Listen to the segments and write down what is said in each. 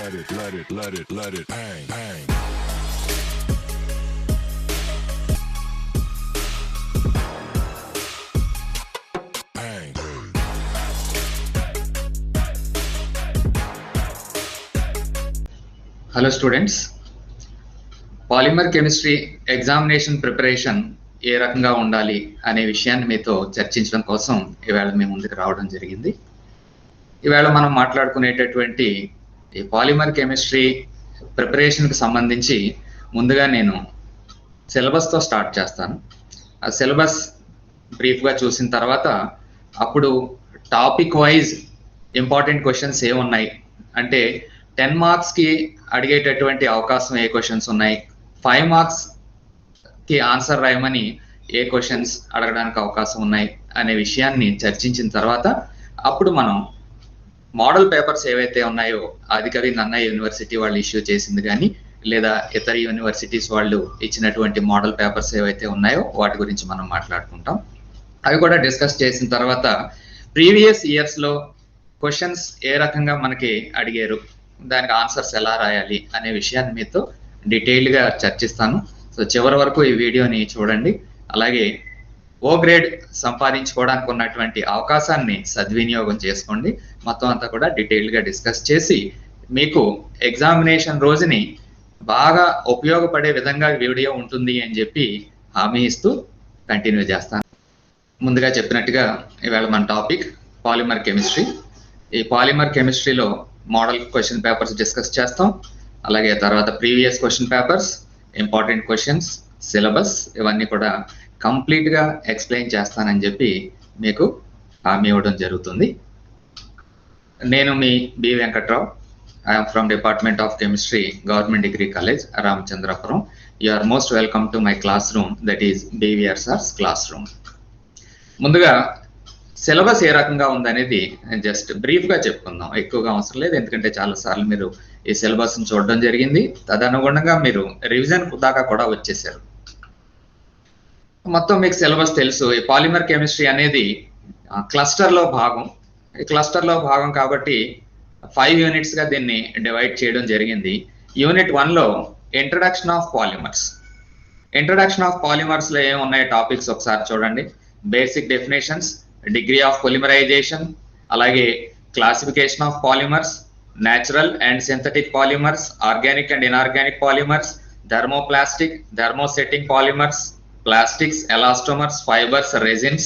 let it bang, bang. Bang. Hello students, polymer chemistry examination preparation ఏ రకంగా ఉండాలి అనే విషయాన్ని మీతో చర్చించడం కోసం ఈవేళ మీ ముందుకు రావడం జరిగింది. ఈవేళ మనం మాట్లాడుకునేటటువంటి ఈ పాలిమర్ కెమిస్ట్రీ ప్రిపరేషన్కి సంబంధించి ముందుగా నేను సిలబస్తో స్టార్ట్ చేస్తాను. ఆ సిలబస్ బ్రీఫ్గా చూసిన తర్వాత అప్పుడు టాపిక్ వైజ్ ఇంపార్టెంట్ క్వశ్చన్స్ ఏమున్నాయి అంటే 10 మార్క్స్కి అడిగేటటువంటి అవకాశం ఏ క్వశ్చన్స్ ఉన్నాయి, 5 మార్క్స్కి ఆన్సర్ రాయమని ఏ క్వశ్చన్స్ అడగడానికి అవకాశం ఉన్నాయి అనే విషయాన్ని చర్చించిన తర్వాత అప్పుడు మనం మోడల్ పేపర్స్ ఏవైతే ఉన్నాయో ఆదికవి నన్నయ్య యూనివర్సిటీ వాళ్ళు ఇష్యూ చేసింది కానీ లేదా ఇతర యూనివర్సిటీస్ వాళ్ళు ఇచ్చినటువంటి మోడల్ పేపర్స్ ఏవైతే ఉన్నాయో వాటి గురించి మనం మాట్లాడుకుంటాం. అవి కూడా డిస్కస్ చేసిన తర్వాత ప్రీవియస్ ఇయర్స్లో క్వశ్చన్స్ ఏ రకంగా మనకి అడిగారు, దానికి ఆన్సర్స్ ఎలా రాయాలి అనే విషయాన్ని మీతో డీటెయిల్డ్గా చర్చిస్తాను. సో చివరి వరకు ఈ వీడియోని చూడండి. అలాగే ఓ గ్రేడ్ సంపాదించుకోవడానికి ఉన్నటువంటి అవకాశాన్ని సద్వినియోగం చేసుకోండి. మొత్తం అంతా కూడా డీటెయిల్డ్గా డిస్కస్ చేసి మీకు ఎగ్జామినేషన్ రోజుని బాగా ఉపయోగపడే విధంగా వీడియో ఉంటుంది అని చెప్పి హామీ ఇస్తూ కంటిన్యూ చేస్తాను. ముందుగా చెప్పినట్టుగా ఇవాళ మన టాపిక్ పాలిమర్ కెమిస్ట్రీ. ఈ పాలిమర్ కెమిస్ట్రీలో మోడల్ క్వశ్చన్ పేపర్స్ డిస్కస్ చేస్తాం. అలాగే తర్వాత previous question papers, important questions, syllabus ఇవన్నీ కూడా కంప్లీట్గా ఎక్స్ప్లెయిన్ చేస్తానని చెప్పి మీకు హామీ ఇవ్వడం జరుగుతుంది. నేను మీ B Venkatrao. I am from department of chemistry, government degree college, Ramachandrapuram. You are most welcome to my classroom, that is BVR sir's classroom. ముందుగా సిలబస్ ఏ రకంగా ఉందనేది జస్ట్ బ్రీఫ్గా చెప్పుకుందాం. ఎక్కువగా అవసరం లేదు, ఎందుకంటే చాలాసార్లు మీరు ఈ సిలబస్ని చూడడం జరిగింది. తదనుగుణంగా మీరు రివిజన్ దాకా కూడా వచ్చేసారు. మొత్తం మీకు సిలబస్ తెలుసు. ఈ పాలిమర్ కెమిస్ట్రీ అనేది క్లస్టర్లో భాగం. ఈ క్లస్టర్లో భాగం కాబట్టి 5 యూనిట్స్గా దీన్ని డివైడ్ చేయడం జరిగింది. యూనిట్ 1లో introduction of polymers. Introduction of పాలిమర్స్లో ఏమున్నాయి టాపిక్స్ ఒకసారి చూడండి. Basic definitions, degree of polymerisation, అలాగే classification of polymers, natural and synthetic polymers, organic and inorganic polymers, thermoplastic, thermosetting polymers, plastics, elastomers, fibers, resins,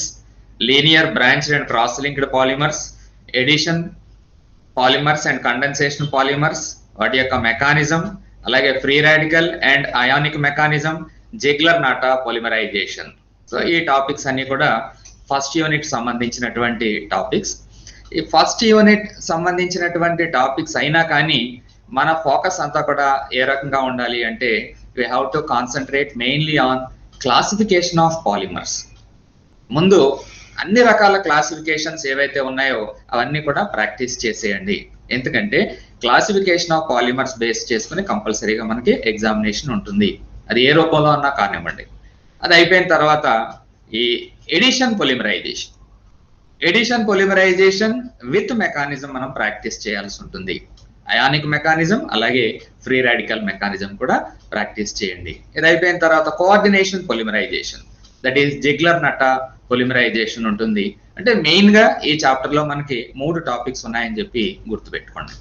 linear branched and cross-linked polymers, addition polymers and condensation polymers, వాటి యొక్క mechanism, అలాగే free radical and ionic mechanism, Ziegler Natta polymerisation. So ఈ topics అన్ని కూడా first unit సంబంధించినటువంటి topics. ఈ first unit సంబంధించినటువంటి topics అయినా కానీ మన ఫోకస్ అంతా కూడా ఏ రకంగా ఉండాలి అంటే we have to concentrate mainly on classification of polymers. ముందు అన్ని రకాల క్లాసిఫికేషన్స్ ఏవైతే ఉన్నాయో అవన్నీ కూడా ప్రాక్టీస్ చేసేయండి. ఎందుకంటే క్లాసిఫికేషన్ ఆఫ్ పాలిమర్స్ బేస్ చేసుకుని కంపల్సరీగా మనకి ఎగ్జామినేషన్ ఉంటుంది. అది ఏ రూపంలో అన్నా కానివ్వండి. అది అయిపోయిన తర్వాత ఈ addition polymerization, addition polymerization with mechanism మనం ప్రాక్టీస్ చేయాల్సి ఉంటుంది. అయానిక్ మెకానిజం అలాగే ఫ్రీ రాడికల్ మెకానిజం కూడా ప్రాక్టీస్ చేయండి. ఇది అయిపోయిన తర్వాత coordination polymerization, that is Ziegler Natta polymerization ఉంటుంది. అంటే మెయిన్గా ఈ చాప్టర్లో మనకి 3 టాపిక్స్ ఉన్నాయని చెప్పి గుర్తుపెట్టుకోండి.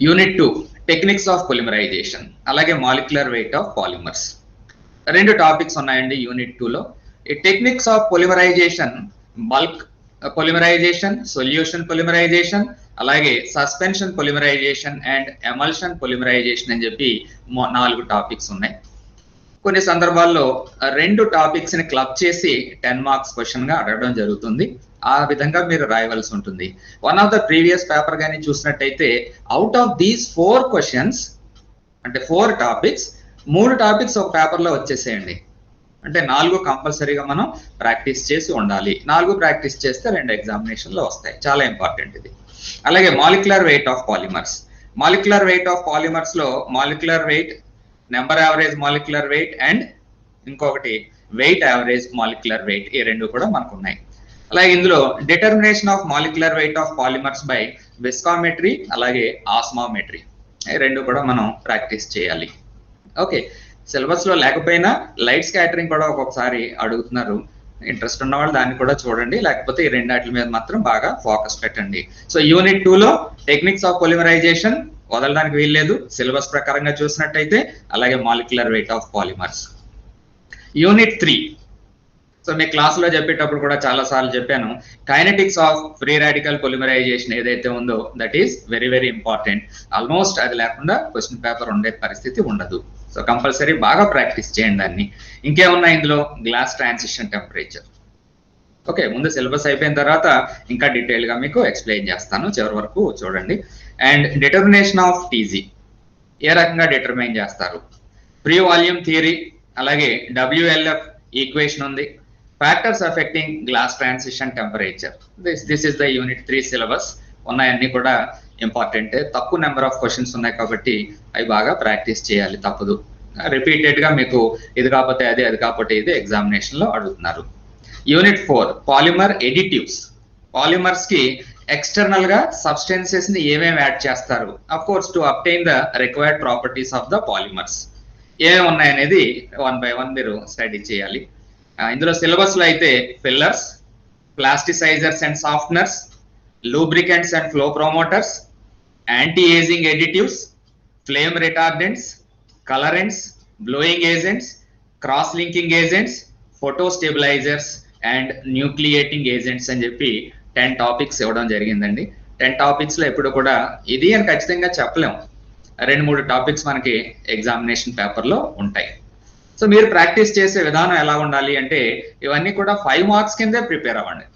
యూనిట్ 2 టెక్నిక్స్ ఆఫ్ పొలిమరైజేషన్, అలాగే molecular weight of polymers. 2 topics ఉన్నాయండి యూనిట్ 2లో. ఈ techniques of polymerization bulk polymerization, solution polymerization, అలాగే suspension polymerization and emulsion polymerization అని చెప్పి 4 టాపిక్స్ ఉన్నాయి. కొన్ని సందర్భాల్లో 2 టాపిక్స్ని క్లబ్ చేసి 10 మార్క్స్ క్వశ్చన్గా అడగడం జరుగుతుంది. ఆ విధంగా మీరు రాయవలసి ఉంటుంది. One of the previous paper కానీ చూసినట్టయితే అవుట్ ఆఫ్ దీస్ 4 క్వశ్చన్స్ అంటే 4 టాపిక్స్ 3 టాపిక్స్ ఒక పేపర్లో వచ్చేసేయండి. అంటే 4 కంపల్సరీగా మనం ప్రాక్టీస్ చేసి ఉండాలి. 4 ప్రాక్టీస్ చేస్తే 2 ఎగ్జామినేషన్లో వస్తాయి. చాలా ఇంపార్టెంట్ ఇది. అలాగే molecular weight of polymers. Molecular weight of polymers లో molecular weight, number average molecular weight and ఇంకొకటి వెయిట్ యావరేజ్ మాలిక్యులర్ వెయిట్, ఈ 2 కూడా మనకు ఉన్నాయి. అలాగే ఇందులో determination of molecular weight of polymers by viscometry అలాగే ఆస్మామెట్రీ. రెండు కూడా మనం ప్రాక్టీస్ చేయాలి. ఓకే, సిలబస్ లో లేకపోయినా లైట్ స్కాటరింగ్ కూడా ఒక్కొక్కసారి అడుగుతున్నారు. ఇంట్రెస్ట్ ఉన్న వాళ్ళు దాన్ని కూడా చూడండి, లేకపోతే ఈ రెండాటి మీద మాత్రం బాగా ఫోకస్ పెట్టండి. సో యూనిట్ 2లో టెక్నిక్స్ ఆఫ్ పొలిమరైజేషన్ వదలడానికి వీల్లేదు సిలబస్ ప్రకారంగా చూసినట్టయితే, అలాగే molecular weight of polymers. Unit 3, so మీ క్లాసులో చెప్పేటప్పుడు కూడా చాలా సార్లు చెప్పాను, kinetics of free radical polymerization ఏదైతే ఉందో that is very very important. Almost అది లేకుండా క్వశ్చన్ పేపర్ ఉండే పరిస్థితి ఉండదు. సో కంపల్సరీ బాగా ప్రాక్టీస్ చేయండి దాన్ని. ఇంకేమున్నాయి ఇందులో, గ్లాస్ ట్రాన్సిషన్ టెంపరేచర్. ఓకే, ముందు సిలబస్ అయిపోయిన తర్వాత ఇంకా డీటెయిల్ గా మీకు ఎక్స్ప్లెయిన్ చేస్తాను, చివరి వరకు చూడండి. అండ్ డిటర్మినేషన్ ఆఫ్ టీజీ ఏ రకంగా డిటర్మైన్ చేస్తారు, ప్రీ వాల్యూమ్ థియరీ, అలాగే WLF ఈక్వేషన్ ఉంది, factors affecting glass transition temperature. This is the unit 3 syllabus. ఉన్నాయన్నీ కూడా ఇంపార్టెంట్. తక్కువ నెంబర్ ఆఫ్ క్వశ్చన్స్ ఉన్నాయి కాబట్టి అవి బాగా ప్రాక్టీస్ చేయాలి, తప్పదు. రిపీటెడ్ గా మీకు ఇది కాకపోతే అది, అది కాకపోతే ఇది ఎగ్జామినేషన్ లో అడుగుతున్నారు. Unit 4 polymer additives. పాలిమర్స్ కి ఎక్స్టర్నల్ గా సబ్స్టెన్సెస్ ని ఏమేమి యాడ్ చేస్తారు, of course to obtain the required properties of the polymers. ఏమేమి ఉన్నాయనేది 1 by 1 మీరు స్టడీ చేయాలి. ఇందులో సిలబస్ లో అయితే fillers, plasticizers and softeners, lubricants and flow promoters, anti ageing additives, flame retardants, colourants, blowing agents, cross linking agents, photo stabilizers and nucleating agents అని చెప్పి 10 topics ఇవ్వడం జరిగిందండి. 10 టాపిక్స్ లో ఎప్పుడు కూడా ఇది అని ఖచ్చితంగా చెప్పలేం, 2-3 టాపిక్స్ మనకి ఎగ్జామినేషన్ పేపర్ లో ఉంటాయి. సో మీరు ప్రాక్టీస్ చేసే విధానం ఎలా ఉండాలి అంటే, ఇవన్నీ కూడా 5 మార్క్స్ కిందే ప్రిపేర్ అవ్వండి.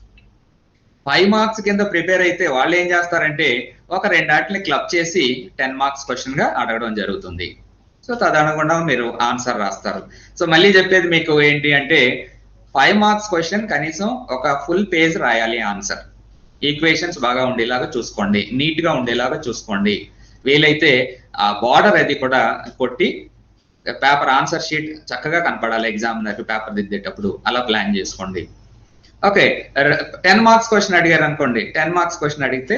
5 మార్క్స్ కింద ప్రిపేర్ అయితే వాళ్ళు ఏం చేస్తారంటే ఒక 2 ఆటల్ని క్లబ్ చేసి 10 మార్క్స్ క్వశ్చన్ గా అడగడం జరుగుతుంది. సో తదనుగుణంగా మీరు ఆన్సర్ రాస్తారు. సో మళ్ళీ చెప్పేది మీకు ఏంటి అంటే, 5 మార్క్స్ క్వశ్చన్ కనీసం ఒక ఫుల్ పేజ్ రాయాలి ఆన్సర్. ఈక్వేషన్స్ బాగా ఉండేలాగా చూసుకోండి, నీట్ గా ఉండేలాగా చూసుకోండి. వీలైతే ఆ బార్డర్ అది కూడా కొట్టి పేపర్ ఆన్సర్ షీట్ చక్కగా కనపడాలి ఎగ్జామినర్ పేపర్ దిద్దేటప్పుడు, అలా ప్లాన్ చేసుకోండి. ఓకే, 10 మార్క్స్ క్వశ్చన్ అడిగారు అనుకోండి, 10 మార్క్స్ క్వశ్చన్ అడిగితే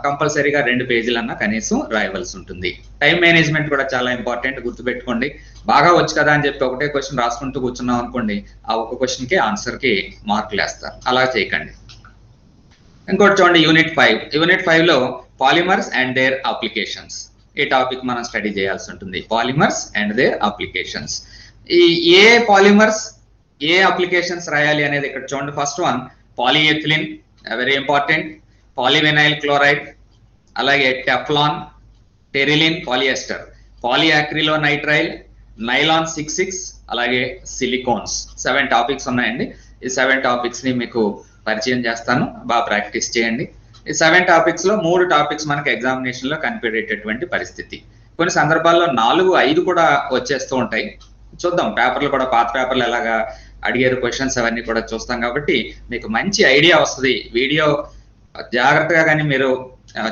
కంపల్సరీగా 2 పేజీలన్నా కనీసం రాయవలసి ఉంటుంది. టైం మేనేజ్మెంట్ కూడా చాలా ఇంపార్టెంట్, గుర్తుపెట్టుకోండి. బాగా వచ్చు కదా అని చెప్పి ఒకటే క్వశ్చన్ రాసుకుంటూ కూర్చున్నాం అనుకోండి, ఆ ఒక క్వశ్చన్ కి ఆన్సర్ కి మార్కులు వేస్తారు. అలా చేయకండి. ఇంకోటి చూడండి, యూనిట్ 5. యూనిట్ 5 లో పాలిమర్స్ అండ్ దేర్ అప్లికేషన్స్ ఈ టాపిక్ మనం స్టడీ చేయాల్సి ఉంటుంది. Polymers and there applications. ఈ ఏ పాలిమర్స్ ఏ అప్లికేషన్స్ రాయాలి అనేది ఇక్కడ చూడండి. First one polyethylene, very important. Polyvinyl chloride, అలాగే టెఫ్లాన్, టెరిలిన్, పాలిఎస్టర్, పాలియాక్రిలోనైట్రైల్, నైలాన్ 66, అలాగే సిలికోన్స్. 7 టాపిక్స్ ఉన్నాయండి. ఈ 7 టాపిక్స్ ని మీకు పరిచయం చేస్తాను, బాగా ప్రాక్టీస్ చేయండి. ఈ 7 టాపిక్స్ లో 3 టాపిక్స్ మనకి ఎగ్జామినేషన్ లో కనిపెట్టేటటువంటి పరిస్థితి. కొన్ని సందర్భాల్లో 4-5 కూడా వచ్చేస్తూ ఉంటాయి. చూద్దాం, పేపర్లు కూడా పాత పేపర్లు ఎలాగా అడిగారు క్వశ్చన్స్ అవన్నీ కూడా చూస్తాం కాబట్టి మీకు మంచి ఐడియా వస్తుంది. వీడియో జాగ్రత్తగా కానీ మీరు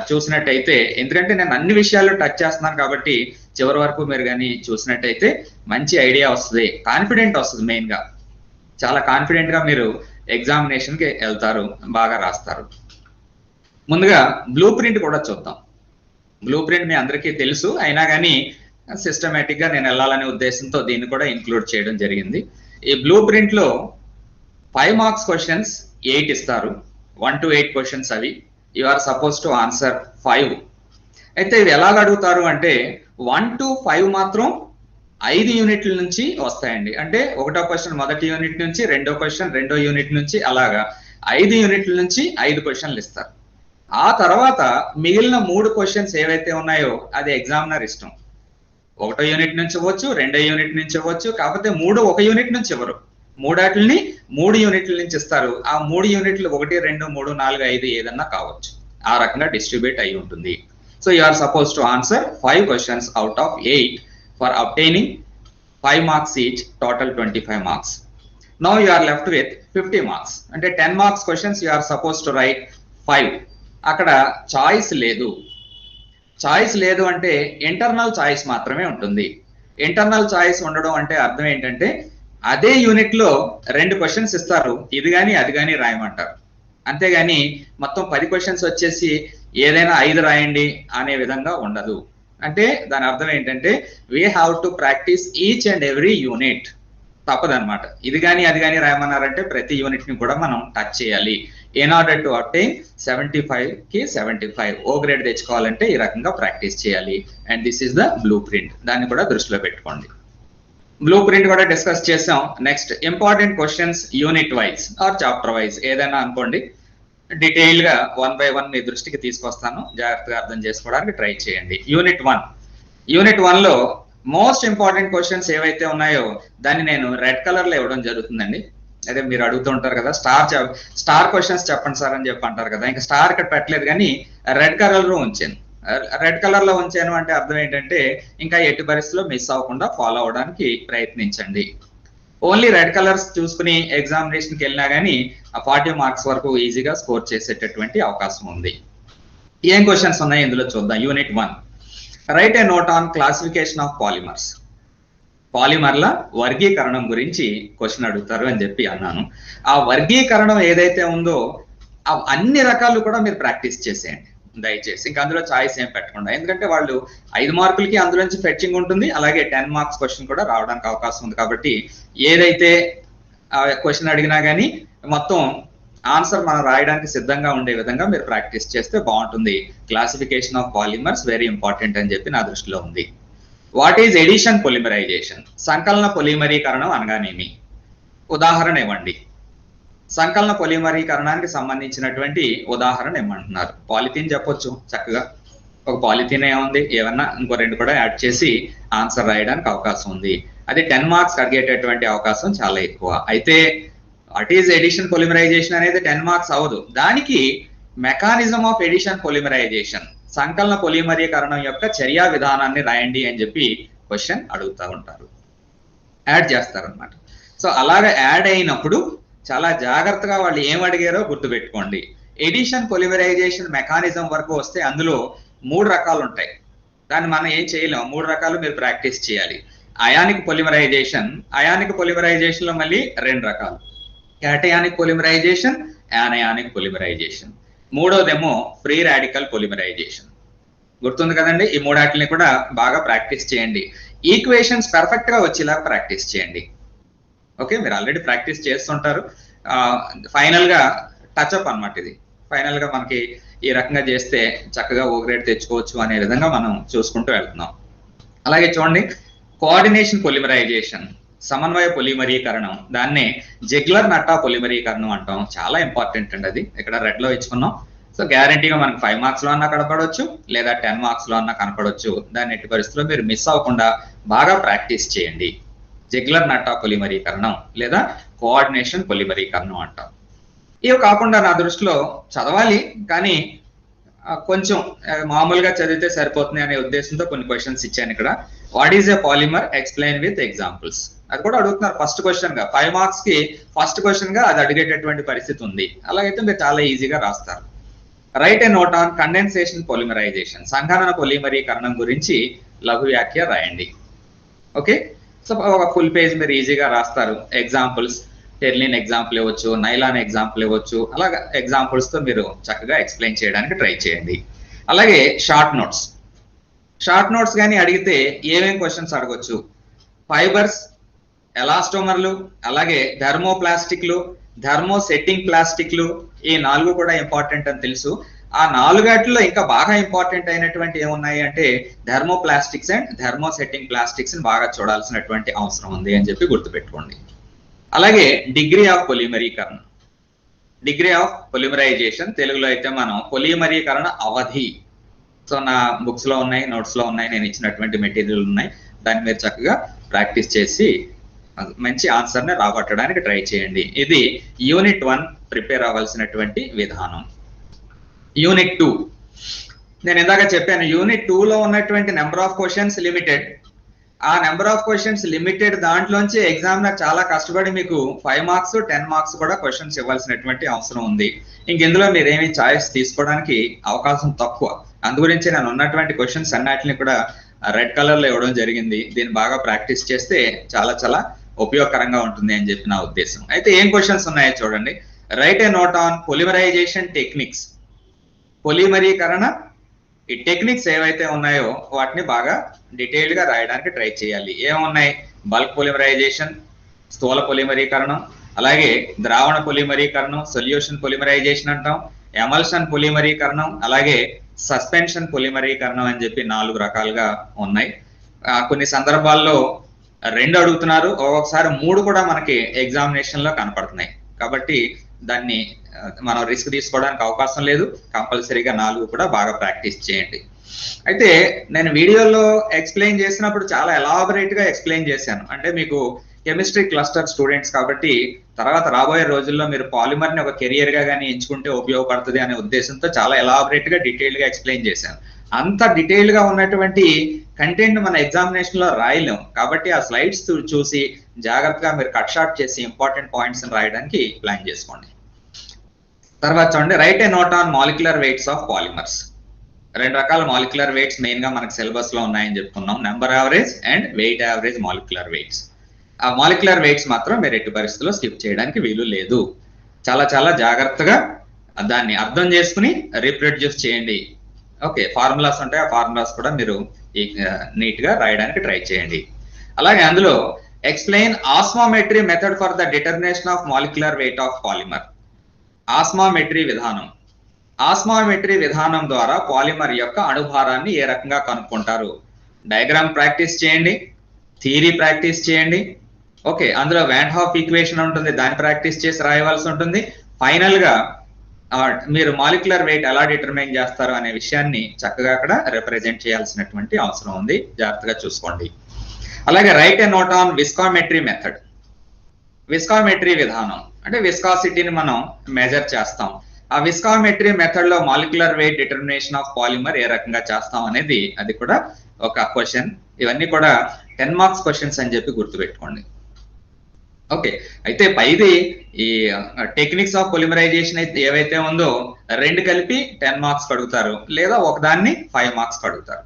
చూసినట్టయితే, ఎందుకంటే నేను అన్ని విషయాలు టచ్ చేస్తున్నాను కాబట్టి చివరి వరకు మీరు కానీ చూసినట్టయితే మంచి ఐడియా వస్తుంది, కాన్ఫిడెంట్ వస్తుంది. మెయిన్ గా చాలా కాన్ఫిడెంట్ గా మీరు ఎగ్జామినేషన్ కి వెళ్తారు, బాగా రాస్తారు. ముందుగా బ్లూ ప్రింట్ కూడా చూద్దాం. బ్లూ ప్రింట్ మీ అందరికీ తెలుసు, అయినా కానీ సిస్టమేటిక్ గా నేను వెళ్ళాలనే ఉద్దేశంతో దీన్ని కూడా ఇంక్లూడ్ చేయడం జరిగింది. ఈ బ్లూ ప్రింట్ లో 5 మార్క్స్ క్వశ్చన్స్ 8 ఇస్తారు, 1 to 8 క్వశ్చన్స్. అవి you are suppose to answer 5. అయితే ఇవి ఎలాగ అడుగుతారు అంటే 1 to 5 మాత్రం 5 యూనిట్ల నుంచి వస్తాయండి. అంటే 1వ క్వశ్చన్ మొదటి యూనిట్ నుంచి, 2వ క్వశ్చన్ 2వ యూనిట్ నుంచి, అలాగా 5 యూనిట్ల నుంచి 5 క్వశ్చన్లు ఇస్తారు. ఆ తర్వాత మిగిలిన 3 క్వశ్చన్స్ ఏవైతే ఉన్నాయో అది ఎగ్జామినర్ ఇష్టం. 1వ యూనిట్ నుంచి ఇవ్వచ్చు, 2వ యూనిట్ నుంచి ఇవ్వచ్చు, కాకపోతే 3 ఒక యూనిట్ నుంచి ఇవ్వరు. 3 3 యూనిట్ల నుంచి ఇస్తారు. ఆ 3 యూనిట్లు 1, 2, 3, 4, 5 ఏదన్నా కావచ్చు. ఆ రకంగా డిస్ట్రిబ్యూట్ అయి ఉంటుంది. So you are suppose to answer 5 questions out of 8 for obtaining 5 marks each, total 25 marks. Now you are left with 50 marks. అంటే 10 marks questions you are suppose to write 5. అక్కడ చాయిస్ లేదు. చాయిస్ లేదు అంటే internal choice మాత్రమే ఉంటుంది. Internal choice ఉండడం అంటే అర్థం ఏంటంటే అదే యూనిట్ లో 2 క్వశ్చన్స్ ఇస్తారు, ఇది కానీ అది కానీ రాయమంటారు. అంతేగాని మొత్తం 10 క్వశ్చన్స్ వచ్చేసి ఏదైనా 5 రాయండి అనే విధంగా ఉండదు. అంటే దాని అర్థం ఏంటంటే we have to practice each and every unit. తప్పదన్నమాట. ఇది కానీ అది కానీ రాయమన్నారంటే ప్రతి యూనిట్ ని కూడా మనం టచ్ చేయాలి. ఇన్ ఆర్డర్ టు అబ్టైన్ 75 కి 75 ఓ గ్రేడ్ తెచ్చుకోవాలంటే ఈ రకంగా ప్రాక్టీస్ చేయాలి. And this is the blue print. దాన్ని కూడా దృష్టిలో పెట్టుకోండి. బ్లూ ప్రింట్ కూడా డిస్కస్ చేసాం. Next important questions unit wise are chapter wise ఏదైనా అనుకోండి, డీటెయిల్ గా 1 by 1 మీ దృష్టికి తీసుకొస్తాను, జాగ్రత్తగా అర్థం చేసుకోవడానికి ట్రై చేయండి. యూనిట్ 1 లో మోస్ట్ ఇంపార్టెంట్ క్వశ్చన్స్ ఏవైతే ఉన్నాయో దాన్ని నేను రెడ్ కలర్ లో ఇవ్వడం జరుగుతుందండి. అదే మీరు అడుగుతుంటారు కదా స్టార్ క్వశ్చన్స్ చెప్పండి సార్ అని చెప్పి అంటారు కదా, ఇంకా స్టార్ ఇక్కడ పెట్టలేదు కానీ రెడ్ కలర్ లో ఉంచాను. రెడ్ కలర్ లో ఉంచాను అంటే అర్థం ఏంటంటే ఇంకా ఎట్టి పరిస్థితుల్లో మిస్ అవ్వకుండా ఫాలో అవడానికి ప్రయత్నించండి. ఓన్లీ రెడ్ కలర్స్ చూసుకుని ఎగ్జామినేషన్కి వెళ్ళినా కానీ ఆ 40 మార్క్స్ వరకు ఈజీగా స్కోర్ చేసేటటువంటి అవకాశం ఉంది. ఏం క్వశ్చన్స్ ఉన్నాయి ఇందులో చూద్దాం. Unit 1, write a note on classification of polymers. పాలిమర్ల వర్గీకరణం గురించి క్వశ్చన్ అడుగుతారు అని చెప్పి అన్నాను. ఆ వర్గీకరణం ఏదైతే ఉందో అన్ని రకాలు కూడా మీరు ప్రాక్టీస్ చేసేయండి దయచేసి. ఇంకా అందులో చాయిస్ ఏం పెట్టకుండా, ఎందుకంటే వాళ్ళు 5 మార్కులకి అందులోంచి ఫెచ్చింగ్ ఉంటుంది, అలాగే 10 మార్క్స్ క్వశ్చన్ కూడా రావడానికి అవకాశం ఉంది. కాబట్టి ఏదైతే క్వశ్చన్ అడిగినా కానీ మొత్తం ఆన్సర్ మనం రాయడానికి సిద్ధంగా ఉండే విధంగా మీరు ప్రాక్టీస్ చేస్తే బాగుంటుంది. Classification of polymers very important అని చెప్పి నా దృష్టిలో ఉంది. What is addition polymerization? సంకలన పొలిమరీకరణం అనగానేమి? ఉదాహరణ ఇవ్వండి. సంకలన పొలిమరీకరణానికి సంబంధించినటువంటి ఉదాహరణ ఏమంటున్నారు? పాలిథిన్ చెప్పొచ్చు చక్కగా. ఒక పాలిథిన్ ఏముంది, ఏమన్నా ఇంకో 2 కూడా యాడ్ చేసి ఆన్సర్ రాయడానికి అవకాశం ఉంది. అది 10 మార్క్స్ అడిగేటటువంటి అవకాశం చాలా ఎక్కువ. అయితే వాట్ ఈజ్ ఎడిషన్ పొలిమరైజేషన్ అనేది 10 మార్క్స్ అవ్వదు. దానికి మెకానిజం ఆఫ్ ఎడిషన్ పొలిమరైజేషన్, సంకలన పొలిమరీకరణం యొక్క చర్యా విధానాన్ని రాయండి అని చెప్పి క్వశ్చన్ అడుగుతూ ఉంటారు, యాడ్ చేస్తారనమాట. సో అలాగే యాడ్ అయినప్పుడు చాలా జాగ్రత్తగా వాళ్ళు ఏం అడిగారో గుర్తుపెట్టుకోండి. ఎడిషన్ పొలిమరైజేషన్ మెకానిజం వరకు వస్తే అందులో 3 రకాలు ఉంటాయి. దాన్ని మనం ఏం చేయలేము, 3 రకాలు మీరు ప్రాక్టీస్ చేయాలి. అయానిక్ పొలిమరైజేషన్ లో మళ్ళీ 2 రకాలు, క్యాటయానిక్ పొలిమరైజేషన్, యానయానిక్ పొలిమరైజేషన్. మూడోదేమో ఫ్రీ రాడికల్ పొలిమరైజేషన్. గుర్తుంది కదండి? ఈ 3 వాటిని కూడా బాగా ప్రాక్టీస్ చేయండి. ఈక్వేషన్స్ పర్ఫెక్ట్ గా వచ్చేలాగా ప్రాక్టీస్ చేయండి. ఓకే, మీరు ఆల్రెడీ ప్రాక్టీస్ చేస్తుంటారు. ఫైనల్ గా టచ్అప్ అన్నమాట ఇది. ఫైనల్ గా మనకి ఈ రకంగా చేస్తే చక్కగా ఓ గ్రేడ్ తెచ్చుకోవచ్చు అనే విధంగా మనం చూసుకుంటూ వెళ్తున్నాం. అలాగే చూడండి, కోఆర్డినేషన్ పొలిమరైజేషన్, సమన్వయ పొలిమరీకరణం, దాన్నే జెగ్లర్ నట్టా పొలిమరీకరణం అంటాం. చాలా ఇంపార్టెంట్ అండి అది. ఇక్కడ రెడ్ లో ఇచ్చుకున్నాం. సో గ్యారంటీగా మనకు 5 మార్క్స్ లో అన్నా కనపడవచ్చు, లేదా 10 మార్క్స్ లో అన్నా కనపడవచ్చు. దాన్ని ఎట్టి పరిస్థితుల్లో మీరు మిస్ అవ్వకుండా బాగా ప్రాక్టీస్ చేయండి. జెగ్లర్ నట్టా పొలిమరీకరణం లేదా కోఆర్డినేషన్ పొలిమరీకరణం అంటాం. ఇవి కాకుండా నా దృష్టిలో చదవాలి కానీ కొంచెం మామూలుగా చదివితే సరిపోతుంది అనే ఉద్దేశంతో కొన్ని క్వశ్చన్స్ ఇచ్చాను ఇక్కడ. What is a polymer, explain with examples. అది కూడా అడుగుతున్నారు ఫస్ట్ క్వశ్చన్ గా. 5 మార్క్స్ కి ఫస్ట్ క్వశ్చన్ గా అది అడిగేటటువంటి పరిస్థితి ఉంది. అలాగైతే మీరు చాలా ఈజీగా రాస్తారు. Write a note on condensation polymerization, సంఘనన పొలిమరీకరణం గురించి లఘు వ్యాఖ్య రాయండి. ఓకే, సో ఒక ఫుల్ పేజ్ మీరు ఈజీగా రాస్తారు. ఎగ్జాంపుల్స్, టెర్లిన్ ఎగ్జాంపుల్ ఇవ్వచ్చు, నైలాన్ ఎగ్జాంపుల్ ఇవ్వచ్చు. అలాగా ఎగ్జాంపుల్స్ తో మీరు చక్కగా ఎక్స్ప్లెయిన్ చేయడానికి ట్రై చేయండి. అలాగే షార్ట్ నోట్స్ కానీ అడిగితే ఏమేం క్వశ్చన్స్ అడగొచ్చు? ఫైబర్స్, ఎలాస్టోమర్లు, అలాగే థర్మోప్లాస్టిక్లు, థర్మో సెట్టింగ్ ప్లాస్టిక్లు, ఈ 4 కూడా ఇంపార్టెంట్ అని తెలుసు. ఆ 4 వాటిల్లో ఇంకా బాగా ఇంపార్టెంట్ అయినటువంటి ఏమున్నాయి అంటే thermoplastics and thermo setting plastics ని బాగా చూడాల్సినటువంటి అవసరం ఉంది అని చెప్పి గుర్తుపెట్టుకోండి. అలాగే డిగ్రీ ఆఫ్ పొలిమరైజేషన్, తెలుగులో అయితే మనం పొలిమరీకరణ అవధి. సో నా బుక్స్ లో ఉన్నాయి, నోట్స్ లో ఉన్నాయి, నేను ఇచ్చినటువంటి మెటీరియల్ ఉన్నాయి. దాన్ని మీరు చక్కగా ప్రాక్టీస్ చేసి మంచి ఆన్సర్ ని రాబట్టడానికి ట్రై చేయండి. ఇది యూనిట్ 1 ప్రిపేర్ అవ్వాల్సినటువంటి విధానం. యూనిట్ 2 నేను ఇందాక చెప్పాను, యూనిట్ 2 లో ఉన్నటువంటి నెంబర్ ఆఫ్ క్వశ్చన్స్ లిమిటెడ్. ఆ నెంబర్ ఆఫ్ క్వశ్చన్స్ లిమిటెడ్ దాంట్లోంచి ఎగ్జామినర్ చాలా కష్టపడి మీకు 5 మార్క్స్ 10 మార్క్స్ కూడా క్వశ్చన్స్ ఇవ్వాల్సినటువంటి అవసరం ఉంది. ఇంక ఇందులో మీరేమీ చాయిస్ తీసుకోవడానికి అవకాశం తక్కువ. అందుగురించి నేను ఉన్నటువంటి క్వశ్చన్స్ అన్నిటిని కూడా రెడ్ కలర్ లో ఇవ్వడం జరిగింది. దీన్ని బాగా ప్రాక్టీస్ చేస్తే చాలా చాలా ఉపయోగకరంగా ఉంటుంది అని చెప్పి నా ఉద్దేశం. అయితే ఏం క్వశ్చన్స్ ఉన్నాయో చూడండి. Write a note on polymerization techniques, పొలిమరీకరణ ఈ టెక్నిక్స్ ఏవైతే ఉన్నాయో వాటిని బాగా డీటెయిల్డ్ గా రాయడానికి ట్రై చేయాలి. ఏమున్నాయి? బల్క్ పొలిమరైజేషన్, స్థూల పొలిమరీకరణం, అలాగే ద్రావణ పొలిమరీకరణం, సొల్యూషన్ పొలిమరైజేషన్ అంటాం, ఎమల్షన్ పొలిమరీకరణం, అలాగే సస్పెన్షన్ పొలిమరీకరణం అని చెప్పి 4 రకాలుగా ఉన్నాయి. కొన్ని సందర్భాల్లో 2 అడుగుతున్నారు, ఒక్కొక్కసారి 3 కూడా మనకి ఎగ్జామినేషన్ లో కనపడుతున్నాయి. కాబట్టి దాన్ని మనం రిస్క్ తీసుకోవడానికి అవకాశం లేదు. కంపల్సరీగా 4 కూడా బాగా ప్రాక్టీస్ చేయండి. అయితే నేను వీడియోలో ఎక్స్ప్లెయిన్ చేసినప్పుడు చాలా ఎలాబరేట్ గా ఎక్స్ప్లెయిన్ చేశాను. అంటే మీకు కెమిస్ట్రీ క్లస్టర్ స్టూడెంట్స్ కాబట్టి తర్వాత రాబోయే రోజుల్లో మీరు పాలిమర్ ని ఒక కెరియర్ గా కానీ ఎంచుకుంటే ఉపయోగపడుతుంది అనే ఉద్దేశంతో చాలా ఎలాబరేట్ గా డీటెయిల్ గా ఎక్స్ప్లెయిన్ చేశాను. అంత డీటెయిల్ గా ఉన్నటువంటి కంటెంట్ మన ఎగ్జామినేషన్ లో రాయలేం. కాబట్టి ఆ స్లైడ్స్ చూసి జాగ్రత్తగా మీరు కట్ షార్ట్ చేసి ఇంపార్టెంట్ పాయింట్స్ రాయడానికి ప్లాన్ చేసుకోండి. తర్వాత చూడండి, write a note on molecular weights of polymers. 2 రకాల మాలిక్యులర్ వెయిట్స్ మెయిన్ గా మనకు సిలబస్ లో ఉన్నాయని చెప్పుకున్నాం, number average and weight average molecular weights. ఆ మాలిక్యులర్ వెయిట్స్ మాత్రం మీరు ఎట్టి పరిస్థితుల్లో స్కిప్ చేయడానికి వీలు లేదు. చాలా చాలా జాగ్రత్తగా దాన్ని అర్థం చేసుకుని రీప్రొడ్యూస్ చేయండి. ఓకే, ఫార్ములాస్ ఉంటాయి, ఆ ఫార్ములాస్ కూడా మీరు నీట్ గా రాయడానికి ట్రై చేయండి. అలాగే అందులో explain osmometry method for the determination of molecular weight of polymer. Osmometry విధానం. ఆస్మామెట్రీ విధానం ద్వారా పాలిమర్ యొక్క అణుభారాన్ని ఏ రకంగా కనుక్కుంటారు? డయాగ్రామ్ ప్రాక్టీస్ చేయండి, థియరీ ప్రాక్టీస్ చేయండి. ఓకే, అందులో వాన్ హాఫ్ ఈక్వేషన్ ఉంటుంది, దాన్ని ప్రాక్టీస్ చేసి రాయవలసి ఉంటుంది. ఫైనల్ గా మీరు మాలిక్యులర్ వెయిట్ ఎలా డిటర్మైన్ చేస్తారు అనే విషయాన్ని చక్కగా అక్కడ రిప్రజెంట్ చేయాల్సినటువంటి అవసరం ఉంది. జాగ్రత్తగా చూసుకోండి. అలాగే write a note on viscometry method. Viscometry విధానం అంటే విస్కాసిటీని మనం మెజర్ చేస్తాం. ఆ విస్కామెట్రీ మెథడ్ లో molecular weight determination of polymer ఏ రకంగా చేస్తాం అనేది అది కూడా ఒక క్వశ్చన్. ఇవన్నీ కూడా 10 మార్క్స్ క్వశ్చన్స్ అని చెప్పి గుర్తుపెట్టుకోండి. ఓకే, అయితే పైది ఈ టెక్నిక్స్ ఆఫ్ పొలిమరైజేషన్ అయితే ఏవైతే ఉందో 2 కలిపి 10 మార్క్స్ అడుగుతారు, లేదా ఒకదాన్ని 5 మార్క్స్ అడుగుతారు.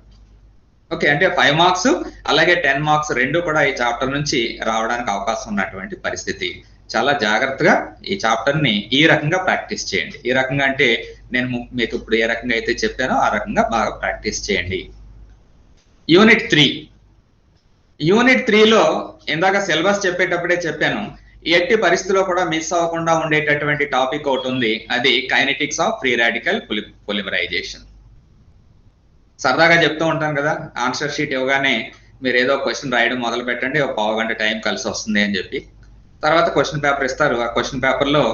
ఓకే, అంటే 5 మార్క్స్ అలాగే 10 మార్క్స్ 2 కూడా ఈ చాప్టర్ నుంచి రావడానికి అవకాశం ఉన్నటువంటి పరిస్థితి. చాలా జాగ్రత్తగా ఈ చాప్టర్ ని ఈ రకంగా ప్రాక్టీస్ చేయండి. ఈ రకంగా అంటే నేను మీకు ఇప్పుడు ఏ రకంగా అయితే చెప్పానో ఆ రకంగా బాగా ప్రాక్టీస్ చేయండి. యూనిట్ 3. యూనిట్ 3లో ఇందాక సిలబస్ చెప్పేటప్పుడే చెప్పాను, ఎట్టి పరిస్థితిలో కూడా మిస్ అవ్వకుండా ఉండేటటువంటి టాపిక్ ఒకటి ఉంది, అది kinetics of free radical polymerisation. సరదాగా చెప్తూ ఉంటాను కదా, ఆన్సర్ షీట్ ఇవ్వగానే మీరు ఏదో క్వశ్చన్ రాయడం మొదలు పెట్టండి, ఒక పావు గంట టైం కలిసి వస్తుంది అని చెప్పి. తర్వాత క్వశ్చన్ పేపర్ ఇస్తారు, ఆ క్వశ్చన్ పేపర్ లో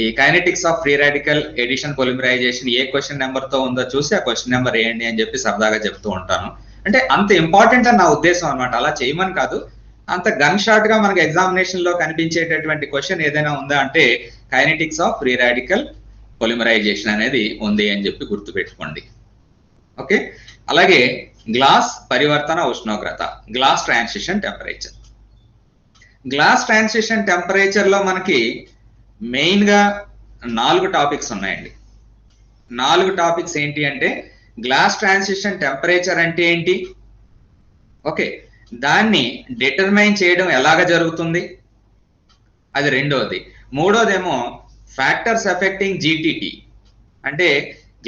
ఈ kinetics of free radical addition polymerization ఏ క్వశ్చన్ నెంబర్ తో ఉందో చూసి ఆ క్వశ్చన్ నెంబర్ వేయండి అని చెప్పి సరదాగా చెప్తూ ఉంటాను. అంటే అంత ఇంపార్టెంట్ అని నా ఉద్దేశం అనమాట. అలా చేయమని కాదు, అంత గన్ షాట్ గా మనకి ఎగ్జామినేషన్ లో కనిపించేటటువంటి క్వశ్చన్ ఏదైనా ఉందా అంటే kinetics of free radical polymerisation అనేది ఉంది అని చెప్పి గుర్తుపెట్టుకోండి. ఓకే, అలాగే గ్లాస్ పరివర్తన ఉష్ణోగ్రత, glass transition temperature. Glass transition temperature లో మనకి మెయిన్ గా 4 టాపిక్స్ ఉన్నాయండి. 4 టాపిక్స్ ఏంటి అంటే గ్లాస్ ట్రాన్సిషన్ టెంపరేచర్ అంటే ఏంటి, ఓకే, దాన్ని డిటర్మైన్ చేయడం ఎలాగ జరుగుతుంది, అది రెండోది. మూడోదేమో ఫ్యాక్టర్స్ ఎఫెక్టింగ్ జీటీటీ, అంటే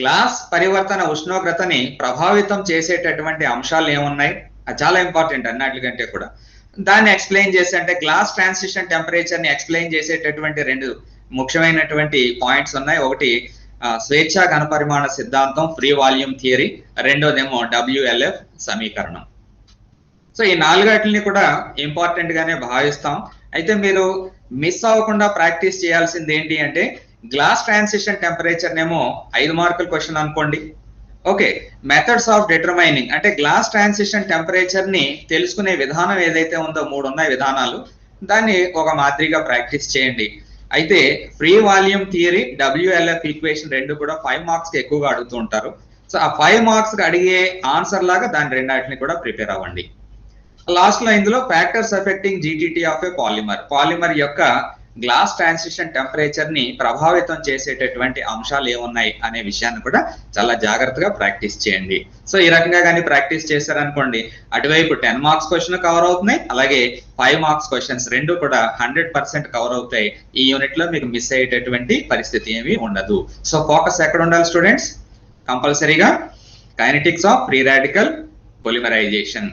గ్లాస్ పరివర్తన ఉష్ణోగ్రతని ప్రభావితం చేసేటటువంటి అంశాలు ఏమున్నాయి, అది చాలా ఇంపార్టెంట్ అన్నిటికంటే కూడా. దాన్ని ఎక్స్ప్లెయిన్ చేసి అంటే గ్లాస్ ట్రాన్సిషన్ టెంపరేచర్ ని ఎక్స్ప్లెయిన్ చేసేటటువంటి 2 ముఖ్యమైనటువంటి పాయింట్స్ ఉన్నాయి. ఒకటి స్వేచ్ఛా ఘనపరిమాణ సిద్ధాంతం, ఫ్రీ వాల్యూమ్ థియరీ. రెండోదేమో WLF సమీకరణం. సో ఈ 4 కూడా ఇంపార్టెంట్ గానే భావిస్తాం. అయితే మీరు మిస్ అవ్వకుండా ప్రాక్టీస్ చేయాల్సింది ఏంటి అంటే గ్లాస్ ట్రాన్సిషన్ టెంపరేచర్ నేమో 5 మార్కుల క్వశ్చన్ అనుకోండి. ఓకే, మెథడ్స్ ఆఫ్ డిటర్మైనింగ్ అంటే గ్లాస్ ట్రాన్సిషన్ టెంపరేచర్ ని తెలుసుకునే విధానం ఏదైతే ఉందో 3 ఉన్నాయి విధానాలు, దాన్ని ఒక మాదిరిగా ప్రాక్టీస్ చేయండి. అయితే free volume theory, WLF equation 2 కూడా 5 మార్క్స్ కి ఎక్కువగా అడుగుతూ ఉంటారు. సో ఆ 5 మార్క్స్ కి అడిగే ఆన్సర్ లాగా దాని 2 కూడా ప్రిపేర్ అవ్వండి. లాస్ట్ లో ఇందులో factors effecting GTT of A polymer, polymer యొక్క గ్లాస్ ట్రాన్సిషన్ టెంపరేచర్ ని ప్రభావితం చేసేటటువంటి అంశాలు ఏమున్నాయి అనే విషయాన్ని కూడా చాలా జాగ్రత్తగా ప్రాక్టీస్ చేయండి. సో ఈ రకంగా కానీ ప్రాక్టీస్ చేశారనుకోండి, అటువైపు 10 మార్క్స్ క్వశ్చన్ కవర్ అవుతున్నాయి, అలాగే 5 మార్క్స్ క్వశ్చన్స్ 2 కూడా 100% కవర్ అవుతాయి. ఈ యూనిట్ లో మీకు మిస్ అయ్యేటటువంటి పరిస్థితి ఏమీ ఉండదు. సో ఫోకస్ ఎక్కడ ఉండాలి స్టూడెంట్స్? కంపల్సరీగా kinetics of free radical polymerisation.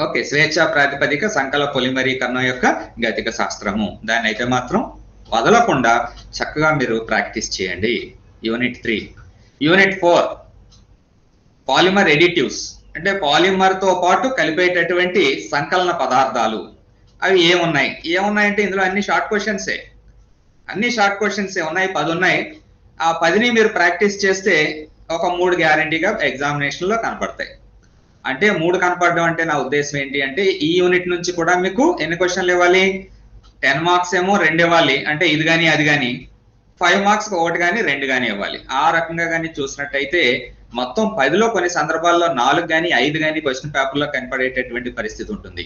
Okay, స్వేచ్ఛా ప్రాతిపదిక సంకల పొలిమరీకరణ యొక్క గతిక శాస్త్రము. దాన్ని అయితే మాత్రం వదలకుండా చక్కగా మీరు ప్రాక్టీస్ చేయండి. యూనిట్ 3. యూనిట్ 4 పాలిమర్ ఎడిటివ్స్, అంటే పాలిమర్ తో పాటు కలిపేటటువంటి సంకలన పదార్థాలు. అవి ఏమున్నాయంటే ఇందులో అన్ని షార్ట్ క్వశ్చన్సే ఉన్నాయి. 10 ఉన్నాయి. ఆ 10ని మీరు ప్రాక్టీస్ చేస్తే ఒక 3 గ్యారంటీగా ఎగ్జామినేషన్ లో కనపడతాయి. అంటే 3 కనపడడం అంటే నా ఉద్దేశం ఏంటి అంటే ఈ యూనిట్ నుంచి కూడా మీకు ఎన్ని క్వశ్చన్లు ఇవ్వాలి? 10 మార్క్స్ ఏమో 2 ఇవ్వాలి, అంటే ఇది కానీ అది కానీ. 5 మార్క్స్ 1 కానీ 2 కానీ ఇవ్వాలి. ఆ రకంగా కానీ చూసినట్టయితే మొత్తం 10లో కొన్ని సందర్భాల్లో 4 కానీ 5 కానీ క్వశ్చన్ పేపర్ లో కనపడేటటువంటి పరిస్థితి ఉంటుంది.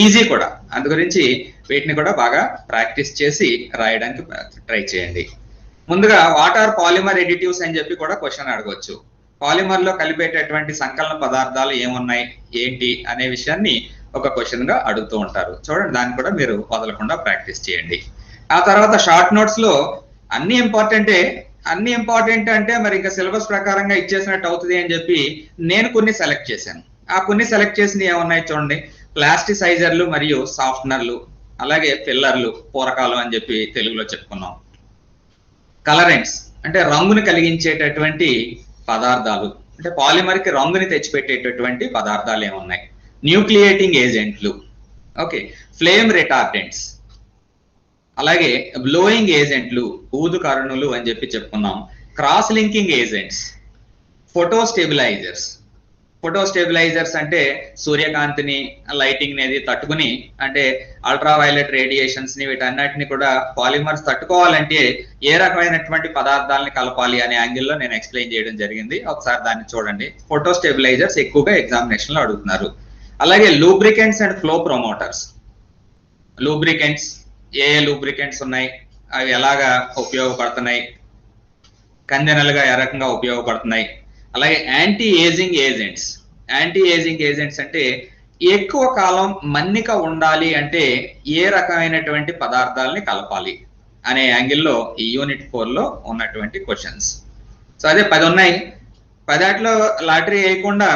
ఈజీ కూడా. అందు గురించి వీటిని కూడా బాగా ప్రాక్టీస్ చేసి రాయడానికి ట్రై చేయండి. ముందుగా వాట్ ఆర్ పాలిమర్ ఎడిటివ్స్ అని చెప్పి కూడా క్వశ్చన్ అడగవచ్చు. పాలిమర్ లో కలిపేటటువంటి సంకలన పదార్థాలు ఏమున్నాయి ఏంటి అనే విషయాన్ని ఒక క్వశ్చన్ గా అడుగుతూ ఉంటారు. చూడండి, దాన్ని కూడా మీరు వదలకుండా ప్రాక్టీస్ చేయండి. ఆ తర్వాత షార్ట్ నోట్స్ లో అన్ని ఇంపార్టెంట్ అంటే మరి ఇంకా సిలబస్ ప్రకారంగా ఇచ్చేసినట్టు అవుతుంది అని చెప్పి నేను కొన్ని సెలెక్ట్ చేశాను. ఆ కొన్ని సెలెక్ట్ చేసిన ఏమున్నాయి చూడండి. ప్లాస్టిసైజర్లు మరియు సాఫ్ట్నర్లు, అలాగే ఫిల్లర్లు, పూరకాలు అని చెప్పి తెలుగులో చెప్పుకున్నాం. కలరెంట్స్ అంటే రంగుని కలిగించేటటువంటి పదార్థాలు, అంటే పాలిమర్ కి రంగుని తెచ్చిపెట్టేటటువంటి పదార్థాలు ఏమున్నాయి. న్యూక్లియేటింగ్ ఏజెంట్లు, ఓకే, ఫ్లేమ్ రిటార్డెంట్స్, అలాగే బ్లోయింగ్ ఏజెంట్లు, ఊదు కరణులు అని చెప్పి చెప్పుకున్నాం. క్రాస్ లింకింగ్ ఏజెంట్స్, ఫోటోస్టెబిలైజర్స్ అంటే సూర్యకాంతిని లైటింగ్ అనేది తట్టుకుని, అంటే అల్ట్రా వైలెట్ రేడియేషన్స్ ని వీటన్నిటిని కూడా పాలిమర్స్ తట్టుకోవాలంటే ఏ రకమైనటువంటి పదార్థాలని కలపాలి అనే యాంగిల్లో నేను ఎక్స్ప్లెయిన్ చేయడం జరిగింది. ఒకసారి దాన్ని చూడండి. ఫోటోస్టెబిలైజర్స్ ఎక్కువగా ఎగ్జామినేషన్ లో అడుగుతున్నారు. అలాగే lubricants and flow promoters. Lubricants, A lubricants ఉన్నాయి, అవి ఎలాగా ఉపయోగపడుతున్నాయి, కందెనలుగా ఏ రకంగా ఉపయోగపడుతున్నాయి. అలాగే యాంటీ ఏజింగ్ ఏజెంట్స్ అంటే ఎక్కువ కాలం మన్నిక ఉండాలి అంటే ఏ రకమైనటువంటి పదార్థాలని కలపాలి అనే యాంగిల్లో ఈ యూనిట్ 4 లో ఉన్నటువంటి క్వశ్చన్స్. సో అదే 10 ఉన్నాయి. 10 లాటరీ వేయకుండా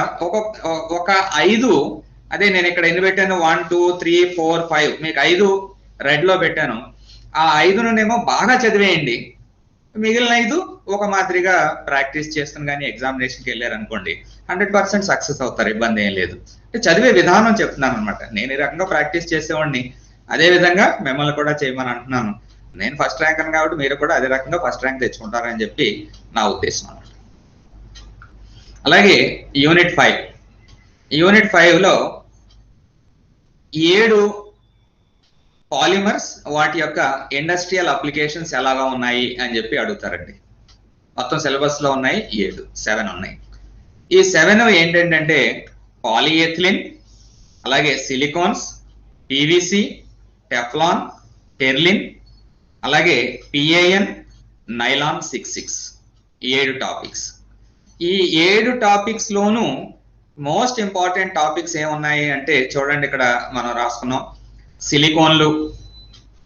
ఒక 5, అదే నేను ఇక్కడ ఎన్ని పెట్టాను, 1 2 3 4 5, మీకు 5 రెడ్ లో పెట్టాను. ఆ 5నేమో బాగా చదివేయండి, మిగిలిన 5 ఒక మాదిరిగా ప్రాక్టీస్ చేస్తాను. కానీ ఎగ్జామినేషన్కి వెళ్ళారు అనుకోండి 100% సక్సెస్ అవుతారు, ఇబ్బంది ఏం లేదు. అంటే చదివే విధానం చెప్తున్నాను అనమాట. నేను ఈ రకంగా ప్రాక్టీస్ చేసేవాడిని, అదే విధంగా మిమ్మల్ని కూడా చేయమని అంటున్నాను. నేను ఫస్ట్ ర్యాంక్ అని కాబట్టి మీరు కూడా అదే రకంగా ఫస్ట్ ర్యాంక్ తెచ్చుకుంటారని చెప్పి నా ఉద్దేశం అనమాట. అలాగే యూనిట్ 5లో 7 పాలిమర్స్, వాటి యొక్క ఇండస్ట్రియల్ అప్లికేషన్స్ ఎలాగా ఉన్నాయి అని చెప్పి అడుగుతారండి. మొత్తం సిలబస్ లో ఉన్నాయి 7 ఉన్నాయి. ఈ 7 ఏంటంటే పాలిఎథిలిన్, అలాగే సిలికాన్స్, పివిసి, టెఫ్లాన్, టెర్లిన్, అలాగే పిఏఎన్, నైలాన్ 66. 7 టాపిక్స్. ఈ 7 టాపిక్స్ లోనూ మోస్ట్ ఇంపార్టెంట్ టాపిక్స్ ఏమున్నాయి అంటే చూడండి, ఇక్కడ మనం రాసుకున్నాం. సిలికాన్లు,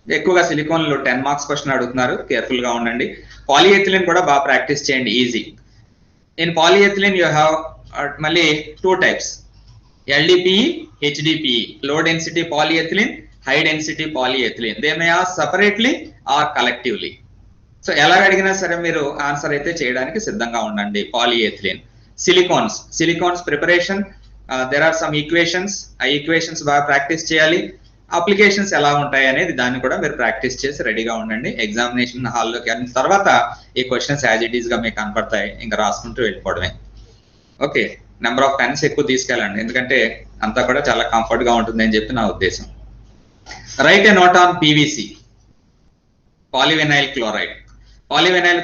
ఎక్కువగా సిలికాన్లు 10 మార్క్స్ క్వశ్చన్ అడుగుతున్నారు, కేర్ఫుల్ గా ఉండండి. పాలిఎథిలిన్ కూడా బాగా ప్రాక్టీస్ చేయండి, easy. In polyethylene you have మళ్ళీ 2 types, LDPE, HDPE, low density polyethylene, high density polyethylene. They may ask separately or collectively. So ఎలా అడిగినా సరే మీరు ఆన్సర్ అయితే చేయడానికి సిద్ధంగా ఉండండి. Polyethylene. Silicones preparation, there are some equations, ఆ ఈక్వేషన్స్ బాగా ప్రాక్టీస్ చేయాలి. అప్లికేషన్స్ ఎలా ఉంటాయి అనేది దాన్ని కూడా మీరు ప్రాక్టీస్ చేసి రెడీగా ఉండండి. ఎగ్జామినేషన్ హాల్లోకి వెళ్ళిన తర్వాత ఈ క్వశ్చన్స్ యాజ్ ఇట్ ఈస్ గా మీకు కనపడతాయి, ఇంకా రాసుకుంటూ వెళ్ళిపోవడమే. ఓకే, నెంబర్ ఆఫ్ పెన్స్ ఎక్కువ తీసుకెళ్ళండి, ఎందుకంటే అంతా కూడా చాలా కంఫర్ట్ గా ఉంటుంది అని చెప్పి నా ఉద్దేశం. Right a note on PVC, polyvinyl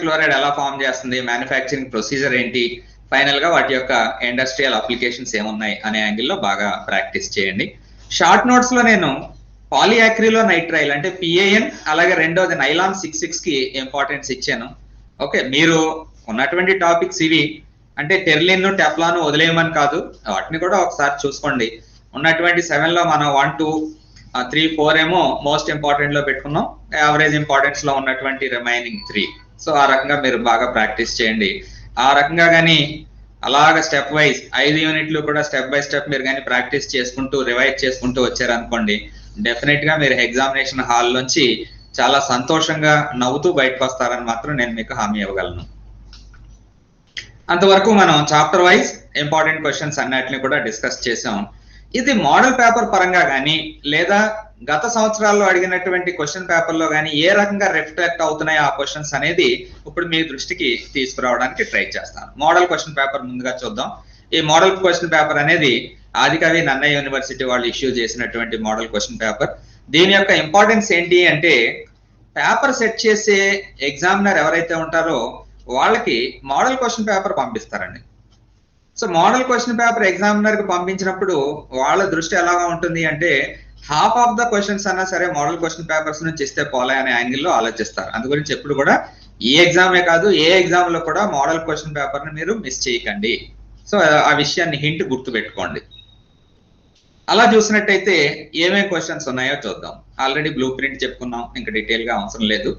chloride ఎలా ఫామ్ చేస్తుంది, మ్యానుఫ్యాక్చరింగ్ ప్రొసీజర్ ఏంటి, ఫైనల్ గా వాటి యొక్క ఇండస్ట్రియల్ అప్లికేషన్స్ ఏమున్నాయి అనే యాంగిల్లో బాగా ప్రాక్టీస్ చేయండి. షార్ట్ నోట్స్ లో నేను పాలియాక్రిలో నైట్రైల్ అంటే పిఏఎన్, అలాగే రెండోది నైలాన్ 66 కి ఇంపార్టెన్స్ ఇచ్చాను. ఓకే, మీరు ఉన్నటువంటి టాపిక్స్ ఇవి. అంటే టెర్లిన్, టెఫ్లాన్ వదిలేయమని కాదు, వాటిని కూడా ఒకసారి చూసుకోండి. ఉన్నటువంటి 7 లో మనం 1 2 3 4 ఏమో మోస్ట్ ఇంపార్టెంట్ లో పెట్టుకున్నాం, యావరేజ్ ఇంపార్టెన్స్ లో ఉన్నటువంటి రిమైనింగ్ 3. సో ఆ రకంగా మీరు బాగా ప్రాక్టీస్ చేయండి. ఆ రకంగా కానీ అలాగ స్టెప్ వైజ్ 5 యూనిట్లు కూడా స్టెప్ బై స్టెప్ మీరు కానీ ప్రాక్టీస్ చేసుకుంటూ రివైజ్ చేసుకుంటూ వచ్చారనుకోండి, డెఫినెట్ గా మీరు ఎగ్జామినేషన్ హాల్ నుంచి చాలా సంతోషంగా నవ్వుతూ బయటకు వస్తారని మాత్రం నేను మీకు హామీ ఇవ్వగలను. అంతవరకు మనం చాప్టర్ వైజ్ ఇంపార్టెంట్ క్వశ్చన్స్ అన్నిటిని కూడా డిస్కస్ చేసాం. ఇది మోడల్ పేపర్ పరంగా కానీ లేదా గత సంవత్సరాల్లో అడిగినటువంటి క్వశ్చన్ పేపర్ లో కానీ ఏ రకంగా రిఫ్లెక్ట్ అవుతున్నాయి ఆ క్వశ్చన్స్ అనేది ఇప్పుడు మీ దృష్టికి తీసుకురావడానికి ట్రై చేస్తాను. మోడల్ క్వశ్చన్ పేపర్ ముందుగా చూద్దాం. ఈ మోడల్ క్వశ్చన్ పేపర్ అనేది ఆదికవి నన్నయ్య యూనివర్సిటీ వాళ్ళు ఇష్యూ చేసినటువంటి మోడల్ క్వశ్చన్ పేపర్. దీని యొక్క ఇంపార్టెన్స్ ఏంటి అంటే, పేపర్ సెట్ చేసే ఎగ్జామినర్ ఎవరైతే ఉంటారో వాళ్ళకి మోడల్ క్వశ్చన్ పేపర్ పంపిస్తారండి. So model question paper examiner కి పంపించినప్పుడు వాళ్ళ దృష్టి ఎలాగా ఉంటుంది అంటే, హాఫ్ ఆఫ్ ద క్వశ్చన్స్ అన్నా సరే మోడల్ క్వశ్చన్ పేపర్స్ నుంచి ఇస్తే పోలే అనే యాంగిల్లో ఆలోచిస్తారు. అందు గురించి ఎప్పుడు కూడా ఈ ఎగ్జామే కాదు ఏ ఎగ్జామ్ లో కూడా మోడల్ క్వశ్చన్ పేపర్ ని మీరు మిస్ చేయకండి. సో ఆ విషయాన్ని హింట్ గుర్తు పెట్టుకోండి. అలా చూసినట్టయితే ఏమేం క్వశ్చన్స్ ఉన్నాయో చూద్దాం. ఆల్రెడీ బ్లూ ప్రింట్ చెప్పుకున్నాం, ఇంకా డీటెయిల్ గా అవసరం లేదు.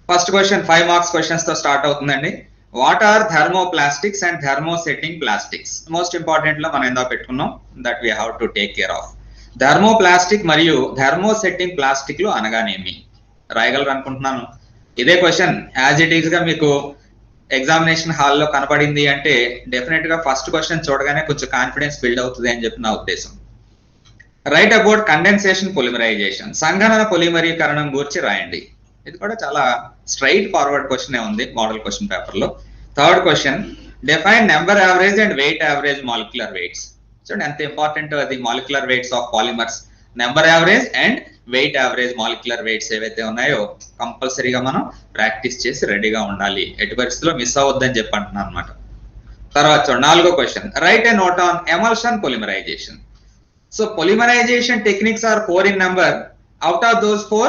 ఫస్ట్ క్వశ్చన్ 5 మార్క్స్ క్వశ్చన్స్ తో స్టార్ట్ అవుతుందండి. What are thermoplastics and thermosetting plastics? Most important లో మనం ఏందో పెట్టుకున్నాం, that we have to take care of. Thermoplastic మరియు థర్మోసెట్టింగ్ ప్లాస్టిక్లు అనగానేమి? రాయగలరు అనుకుంటున్నాను. ఇదే క్వశ్చన్ యాజ్ ఇట్ ఈస్ గా మీకు ఎగ్జామినేషన్ హాల్లో కనపడింది అంటే డెఫినెట్ గా ఫస్ట్ క్వశ్చన్ చూడగానే కొంచెం కాన్ఫిడెన్స్ బిల్డ్ అవుతుంది అని చెప్పి నా ఉద్దేశం. Write about condensation polymerization. సంఘనన పొలిమరీకరణం గురించి రాయండి. ఇది కూడా చాలా స్ట్రైట్ ఫార్వర్డ్ క్వశ్చన్ ఉంది మోడల్ క్వశ్చన్ పేపర్ లో. Third question, define number average and weight average molecular weights. చూడండి ఎంత ఇంపార్టెంట్ అది molecular weights of polymers. Number average and weight average molecular weights ఏవైతే ఉన్నాయో కంపల్సరీగా మనం ప్రాక్టీస్ చేసి రెడీగా ఉండాలి. ఎటు పరిస్థితిలో మిస్ అవ్వద్దని చెప్పి అంటున్నాను అనమాట. తర్వాత చూడండి 4వ question, write a note on emulsion polymerization. So polymerization techniques are 4 in number. Out of those 4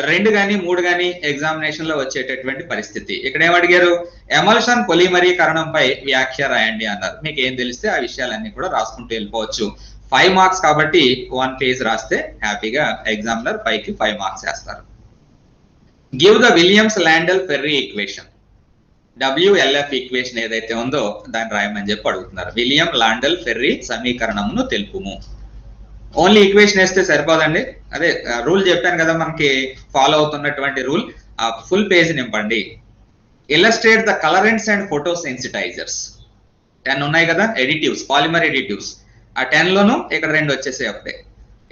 2 కానీ 3 కానీ ఎగ్జామినేషన్ లో వచ్చేటటువంటి పరిస్థితి. ఇక్కడ ఏమడిగారు, ఎమల్షన్ పొలిమరీకరణంపై వ్యాఖ్య రాయండి అన్నారు. మీకు ఏం తెలిస్తే ఆ విషయాలన్నీ కూడా రాసుకుంటూ వెళ్ళిపోవచ్చు. 5 మార్క్స్ కాబట్టి 1 పేజ్ రాస్తే హ్యాపీగా ఎగ్జామినర్ పైకి 5 మార్క్స్ వేస్తారు. Give the Williams Landel Ferry equation. WLF equation ఏదైతే ఉందో దాన్ని రాయమని చెప్పి అడుగుతున్నారు. విలియం లాండెల్ ఫెర్రీ సమీకరణమును తెలుపుము. ఓన్లీ ఈక్వేషన్ వేస్తే సరిపోదండి. అదే రూల్ చెప్పాను కదా మనకి ఫాలో అవుతున్నటువంటి రూల్. ఆ ఫుల్ పేజ్ నింపండి. Illustrate the colourants and photo sensitizers. 10 ఉన్నాయి కదా ఎడిటివ్స్, పాలిమర్ ఎడిటివ్స్. ఆ 10 లోను ఇక్కడ 2 వచ్చేసాయి అప్పుడే.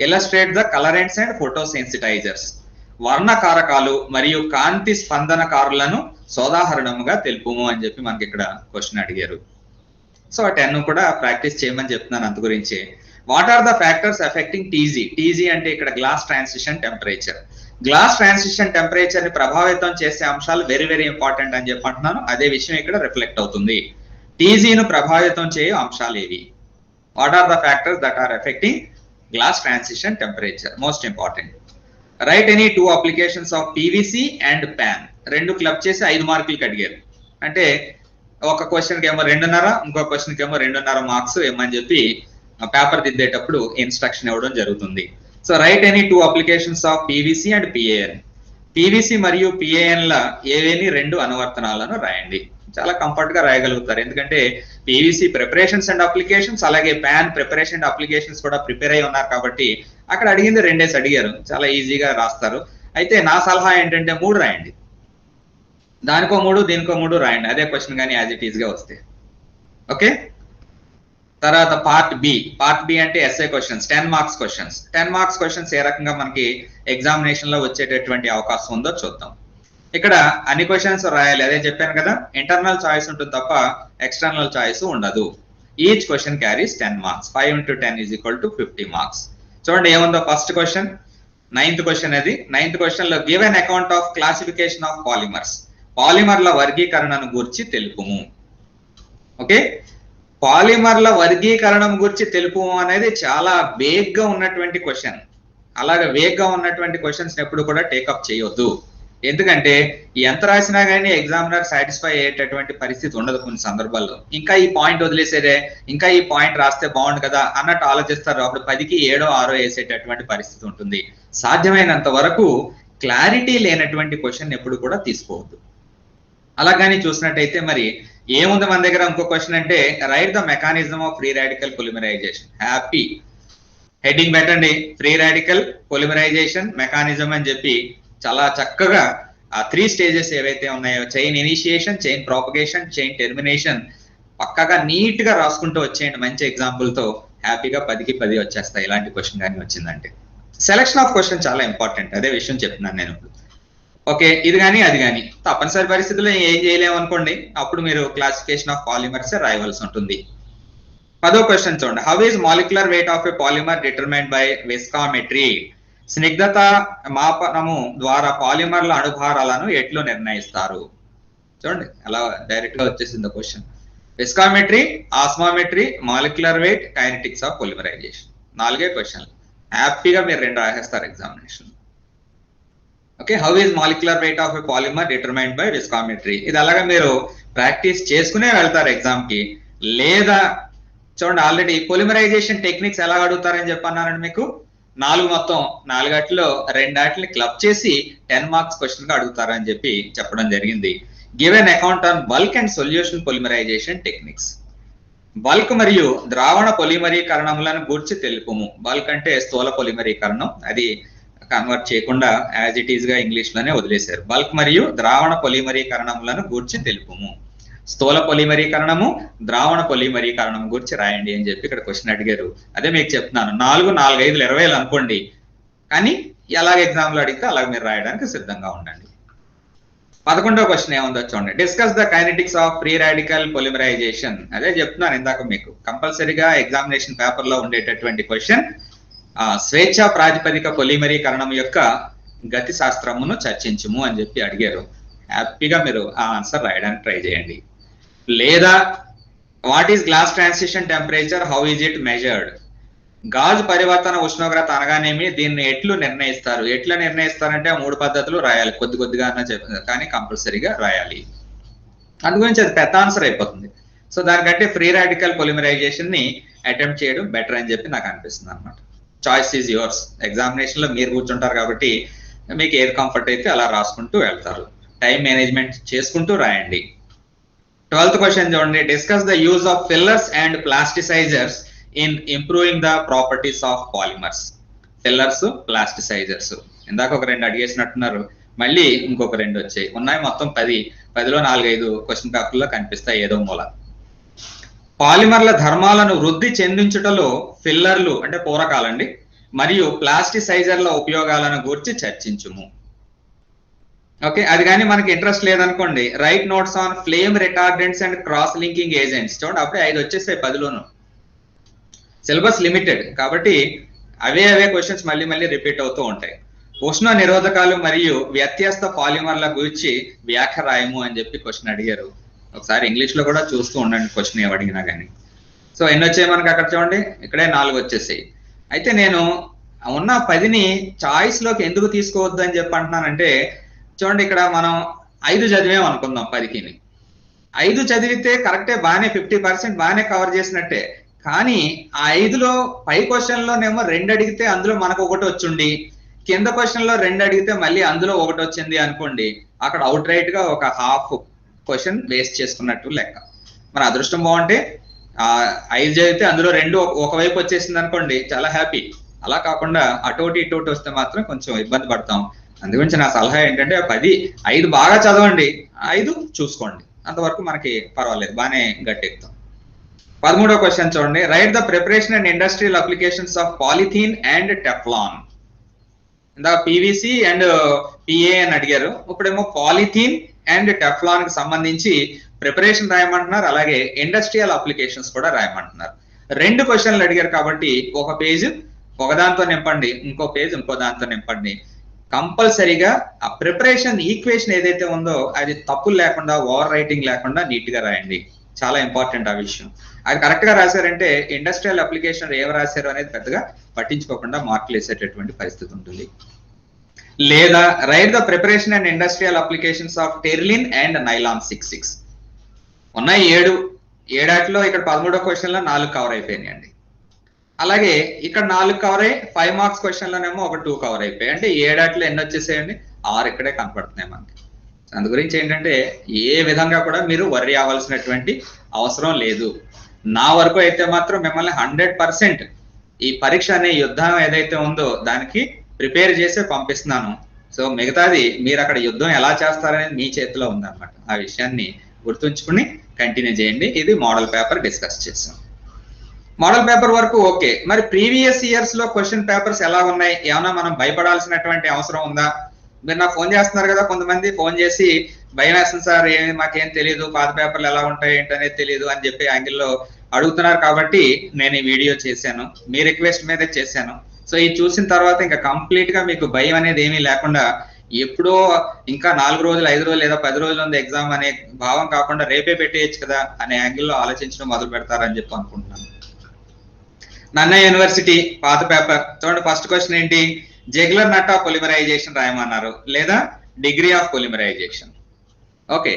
Illustrate the colourants and photo sensitizers. వర్ణకారకాలు మరియు కాంతి స్పందనకారులను సోదాహరణముగా తెలుపుము అని చెప్పి మనకి ఇక్కడ క్వశ్చన్ అడిగారు. సో ఆ 10 కూడా ప్రాక్టీస్ చేయమని చెప్తున్నాను అంత గురించి. What are the factors affecting TG? TG అంటే ఇక్కడ glass transition temperature. Glass transition temperature ని ప్రభావితం చేసే అంశాలు వెరీ వెరీ ఇంపార్టెంట్ అని చెప్పి అంటున్నాను. అదే విషయం ఇక్కడ రిఫ్లెక్ట్ అవుతుంది. టీజీను ప్రభావితం చేయు అంశాలు ఏవి? What are the factors that are affecting glass transition temperature? Most important. Write any 2 applications of PVC and PAN. 2 club చేసి 5 మార్కులకి అడిగారు. అంటే ఒక క్వశ్చన్కి ఏమో 2.5, ఇంకో క్వశ్చన్కి ఏమో 2.5 మార్క్స్ ఏమని చెప్పి పేపర్ దిద్దేటప్పుడు ఇన్స్ట్రక్షన్ ఇవ్వడం జరుగుతుంది. So right any 2 applications of PVC and PAN. PVC మరియు పిఏఎన్ల ఏవేని 2 అనువర్తనాలను రాయండి. చాలా కంఫర్ట్ గా రాయగలుగుతారు. ఎందుకంటే పీవీసీ ప్రిపరేషన్స్ అండ్ అప్లికేషన్స్, అలాగే ప్యాన్ ప్రిపరేషన్ అండ్ అప్లికేషన్స్ కూడా ప్రిపేర్ అయి ఉన్నారు కాబట్టి అక్కడ అడిగింది 2 అడిగారు. చాలా ఈజీగా రాస్తారు. అయితే నా సలహా ఏంటంటే 3 రాయండి. దానికో 3 దీనికో 3 రాయండి. అదే క్వశ్చన్ కానీ యాజ్ ఇట్ ఈస్ గా వస్తే. ఓకే. తర్వాత పార్ట్ బి అంటే SA questions, 10 marks questions. 10 marks questions ఏ రకంగా మనకి ఎగ్జామినేషన్ లో వచ్చేటటువంటి అవకాశం ఉందో చూద్దాం. ఇక్కడ అన్ని క్వశ్చన్స్ రాయాలి. అదే చెప్పాను కదా, ఇంటర్నల్ చాయిస్ ఉంటుంది తప్ప ఎక్స్టర్నల్ చాయిస్ ఉండదు. Each question carries 10 marks. 5 into 10 is equal to 50 marks. చూడండి ఏముందో ఫస్ట్ క్వశ్చన్, 9th క్వశ్చన్. అది 9th క్వశ్చన్ లో give an account of classification of polymers. పాలిమర్ల వర్గీకరణను గురించి తెలుపుము. ఓకే, పాలిమర్ల వర్గీకరణం గురించి తెలుపు అనేది చాలా వేగ్గా ఉన్నటువంటి క్వశ్చన్. అలాగే వేగ్గా ఉన్నటువంటి క్వశ్చన్స్ ఎప్పుడు కూడా టేకప్ చేయొద్దు. ఎందుకంటే ఎంత రాసినా కానీ ఎగ్జామినర్ సాటిస్ఫై అయ్యేటటువంటి పరిస్థితి ఉండదు కొన్ని సందర్భాల్లో. ఇంకా ఈ పాయింట్ వదిలేసేదే, ఇంకా ఈ పాయింట్ రాస్తే బాగుండు కదా అన్నట్టు ఆలోచిస్తారు. అప్పుడు 10కి 7, 6 వేసేటటువంటి పరిస్థితి ఉంటుంది. సాధ్యమైనంత వరకు క్లారిటీ లేనటువంటి క్వశ్చన్ ఎప్పుడు కూడా తీసుకోవద్దు. అలాగని చూసినట్టయితే మరి ఏముంది మన దగ్గర ఇంకో క్వశ్చన్ అంటే right the mechanism of free radical polymerisation. Happy heading పెట్టండి, ఫ్రీ రాడికల్ పొలిమరైజేషన్ మెకానిజం అని చెప్పి చాలా చక్కగా ఆ 3 స్టేజెస్ ఏవైతే ఉన్నాయో, chain initiation, chain propagation, chain termination పక్కగా నీట్ గా రాసుకుంటూ వచ్చేయండి. మంచి ఎగ్జాంపుల్ తో హ్యాపీగా 10కి 10 వచ్చేస్తాయి ఇలాంటి క్వశ్చన్ కానీ వచ్చిందంటే. సెలక్షన్ ఆఫ్ క్వశ్చన్ చాలా ఇంపార్టెంట్, అదే విషయం చెప్తున్నాను నేను ఇప్పుడు. ఓకే, ఇది కానీ అది కానీ తప్పనిసరి పరిస్థితుల్లో ఏం చేయలేము అనుకోండి, అప్పుడు మీరు క్లాసిఫికేషన్ ఆఫ్ పాలిమర్స్ రాయవలసి ఉంటుంది. 10వ క్వశ్చన్ చూడండి, how is molecular weight of a polymer determined by viscometry. స్నిగ్ధత మాపనము ద్వారా పాలిమర్ల అణుభారాలను ఎట్లు నిర్ణయిస్తారు. చూడండి అలా డైరెక్ట్ గా వచ్చేసింది question. Viscometry, osmometry, molecular weight, kinetics of polymerization. 4 క్వశ్చన్లు, హ్యాపీగా మీరు 2 రాసేస్తారు examination. Okay, how is molecular weight of a polymer determined by viscometry. ఇది అలాగా మీరు ప్రాక్టీస్ చేసుకునే వెళ్తారు ఎగ్జామ్ కి. లేదా చూడండి ఆల్రెడీ పొలిమరైజేషన్ టెక్నిక్స్ ఎలా అడుగుతారని చెప్పన్నానండి మీకు. 4 మొత్తం 4 ఆటల్లో 2 ఆటల్ని క్లబ్ చేసి 10 మార్క్స్ క్వశ్చన్ గా అడుగుతారని చెప్పి చెప్పడం జరిగింది. Give an account on bulk and solution polymerisation techniques. Bulk మరియు ద్రావణ పొలిమరీకరణములను గూర్చి తెలుపుము. బల్క్ అంటే స్థూల పొలిమరీకరణం, అది కన్వర్ట్ చేయకుండా యాజ్ ఇట్ ఈస్ గా ఇంగ్లీష్ లోనే వదిలేశారు. బల్క్ మరియు ద్రావణ పొలిమరీకరణములను గూర్చి తెలుపుము. స్థూల పొలిమరీకరణము, ద్రావణ పొలిమరీకరణం గురించి రాయండి అని చెప్పి ఇక్కడ క్వశ్చన్ అడిగారు. అదే మీకు చెప్తున్నాను, 4, 4, 5, 20 అనుకోండి, కానీ ఎలాగ ఎగ్జామ్ లో అడిగితే అలాగ మీరు రాయడానికి సిద్ధంగా ఉండండి. 11వ క్వశ్చన్ ఏముందో చూడండి, discuss the kinetics of free radical polymerisation. అదే చెప్తున్నాను ఇందాక మీకు, కంపల్సరీగా ఎగ్జామినేషన్ పేపర్ లో ఉండేటటువంటి క్వశ్చన్. స్వేచ్ఛా ప్రాతిపదిక పొలిమరీకరణం యొక్క గతి శాస్త్రమును చర్చించుము అని చెప్పి అడిగారు. హ్యాపీగా మీరు ఆ ఆన్సర్ రాయడానికి ట్రై చేయండి. లేదా what is glass transition temperature, how is it measured. గాజు పరివర్తన ఉష్ణోగ్రత అనగానేమి, దీన్ని ఎట్లు నిర్ణయిస్తారు. ఎట్లా నిర్ణయిస్తారంటే 3 పద్ధతులు రాయాలి, కొద్దిగా అన్న చెప్పారు కానీ కంపల్సరీగా రాయాలి. అందుగురించి అది పెద్ద ఆన్సర్ అయిపోతుంది. సో దానికంటే ఫ్రీ రాడికల్ పొలిమరైజేషన్ ని అటెంప్ట్ చేయడం బెటర్ అని చెప్పి నాకు అనిపిస్తుంది అనమాట. Choice is yours. ఎగ్జామినేషన్ లో మీరు కూర్చుంటారు కాబట్టి మీకు ఏది కంఫర్ట్ అయితే అలా రాసుకుంటూ వెళ్తారు. టైం మేనేజ్మెంట్ చేసుకుంటూ రాయండి. 12th క్వశ్చన్ చూడండి, discuss the use of fillers and plasticizers in improving the properties of polymers. Fillers, plasticizers ఇందాక ఒక 2 అడిగేసినట్టున్నారు, మళ్ళీ ఇంకొక 2 వచ్చాయి. ఉన్నాయి మొత్తం 10. 10లో 4-5 క్వశ్చన్ పేపర్లో కనిపిస్తాయి ఏదో మూల. పాలిమర్ల ధర్మాలను వృద్ధి చెందించుటలో ఫిల్లర్లు అంటే పూరకాలండి మరియు ప్లాస్టిసైజర్ల ఉపయోగాలను గురించి చర్చించుము. ఓకే, అది కానీ మనకి ఇంట్రెస్ట్ లేదనుకోండి, right notes on flame retardants and cross linking agents. చూడండి అప్పుడే 5 వచ్చేసాయి 10లోను. సిలబస్ లిమిటెడ్ కాబట్టి అవే క్వశ్చన్స్ మళ్ళీ రిపీట్ అవుతూ ఉంటాయి. ఉష్ణ నిరోధకాలు మరియు వ్యత్యస్త పాలిమర్ల గురించి వ్యాఖ్య రాయము అని చెప్పి క్వశ్చన్ అడిగారు. ఒకసారి ఇంగ్లీష్ లో కూడా చూస్తూ ఉండండి క్వశ్చన్ ఏం అడిగినా కానీ. సో ఎన్ని వచ్చాయి మనకి అక్కడ చూడండి, ఇక్కడే 4 వచ్చేసాయి. అయితే నేను ఉన్న 10ని చాయిస్ లోకి ఎందుకు తీసుకోవద్దు అని చెప్పి అంటున్నానంటే, చూడండి ఇక్కడ మనం 5 చదివాం అనుకుందాం 10కి. 5 చదివితే కరెక్టే, బాగానే 50% బాగానే కవర్ చేసినట్టే. కానీ ఆ 5లో పై క్వశ్చన్ లోనేమో 2 అడిగితే అందులో మనకు 1 వచ్చుండి, కింద క్వశ్చన్ లో 2 అడిగితే మళ్ళీ అందులో 1 వచ్చింది అనుకోండి, అక్కడ అవుట్ రైట్ గా ఒక హాఫ్ క్వశ్చన్ వేస్ట్ చేసుకున్నట్టు లెక్క. మన అదృష్టం బాగుంటే 5 చదివితే అందులో 2 ఒకవైపు వచ్చేసింది అనుకోండి, చాలా హ్యాపీ. అలా కాకుండా అటోటి ఇటోటి వస్తే మాత్రం కొంచెం ఇబ్బంది పడతాం. అందుగురించి నా సలహా ఏంటంటే 5 బాగా చదవండి, 5 చూసుకోండి, అంతవరకు మనకి పర్వాలేదు, బాగానే గట్టెక్కుతాం. 13వ క్వశ్చన్ చూడండి, right the preparation and industrial applications of polythene and Teflon. ఇందా పీవీసీ అండ్ పిఏ అని అడిగారు, ఇప్పుడేమో పాలిథీన్ అండ్ టెఫ్లాన్ కి సంబంధించి ప్రిపరేషన్ రాయమంటున్నారు, అలాగే ఇండస్ట్రియల్ అప్లికేషన్స్ కూడా రాయమంటున్నారు. 2 క్వశ్చన్లు అడిగారు కాబట్టి ఒక పేజ్ ఒకదాంతో నింపండి, ఇంకో పేజ్ ఇంకో దాంతో నింపండి. కంపల్సరీగా ఆ ప్రిపరేషన్ ఈక్వేషన్ ఏదైతే ఉందో అది తప్పులు లేకుండా, ఓవర్ రైటింగ్ లేకుండా నీట్ గా రాయండి. చాలా ఇంపార్టెంట్ ఆ విషయం. అది కరెక్ట్ గా రాశారంటే ఇండస్ట్రియల్ అప్లికేషన్ ఏం రాశారు అనేది పెద్దగా పట్టించుకోకుండా మార్కులు వేసేటటువంటి పరిస్థితి ఉంటుంది. లేదా right the preparation and industrial applications of టెర్లిన్ and nylon 6 ఉన్నాయి. 7 ఇక్కడ 13వ క్వశ్చన్ లో 4 కవర్ అయిపోయినాయండి. అలాగే ఇక్కడ 4 కవర్ అయ్యి 5 మార్క్స్ క్వశ్చన్ లోనేమో ఒక 2 కవర్ అయిపోయాయి. అంటే 7 ఎన్ని వచ్చేసేయండి, 6 ఇక్కడే కనపడుతున్నాయి మనకి. అందు గురించి ఏంటంటే ఏ విధంగా కూడా మీరు వర్రీ అవ్వాల్సినటువంటి అవసరం లేదు. నా వరకు అయితే మాత్రం మిమ్మల్ని 100% ఈ పరీక్ష అనే యుద్ధం ఏదైతే ఉందో దానికి ప్రిపేర్ చేసే పంపిస్తున్నాను. సో మిగతాది మీరు అక్కడ యుద్ధం ఎలా చేస్తారనేది మీ చేతిలో ఉందన్నమాట. ఆ విషయాన్ని గుర్తుంచుకుని కంటిన్యూ చేయండి. ఇది మోడల్ పేపర్ డిస్కస్ చేసాం. మోడల్ పేపర్ వరకు ఓకే. మరి ప్రీవియస్ ఇయర్స్ లో క్వశ్చన్ పేపర్స్ ఎలా ఉన్నాయి, ఏమైనా మనం భయపడాల్సినటువంటి అవసరం ఉందా? మీరు నాకు ఫోన్ చేస్తున్నారు కదా, కొంతమంది ఫోన్ చేసి భయం వేస్తుంది సార్, ఏమి మాకేం తెలియదు, పాత పేపర్లు ఎలా ఉంటాయి ఏంటనేది తెలియదు అని చెప్పి యాంగిల్లో అడుగుతున్నారు. కాబట్టి నేను ఈ వీడియో చేశాను, మీ రిక్వెస్ట్ మీదే చేశాను. సో ఇది చూసిన తర్వాత ఇంకా కంప్లీట్ గా మీకు భయం అనేది ఏమీ లేకుండా ఎప్పుడో ఇంకా 4 రోజులు 5 రోజులు లేదా 10 రోజులు ఉంది ఎగ్జామ్ అనే భావం కాకుండా రేపే పెట్టేయచ్చు కదా అనే యాంగిల్లో ఆలోచించడం మొదలు పెడతారని చెప్పి అనుకుంటున్నాను. నన్నా యూనివర్సిటీ పాత పేపర్ చూడండి. ఫస్ట్ క్వశ్చన్ ఏంటి? జెగ్లర్ నట్టా పొలిమరైజేషన్ రాయమన్నారు, లేదా degree of polymerization. Okay,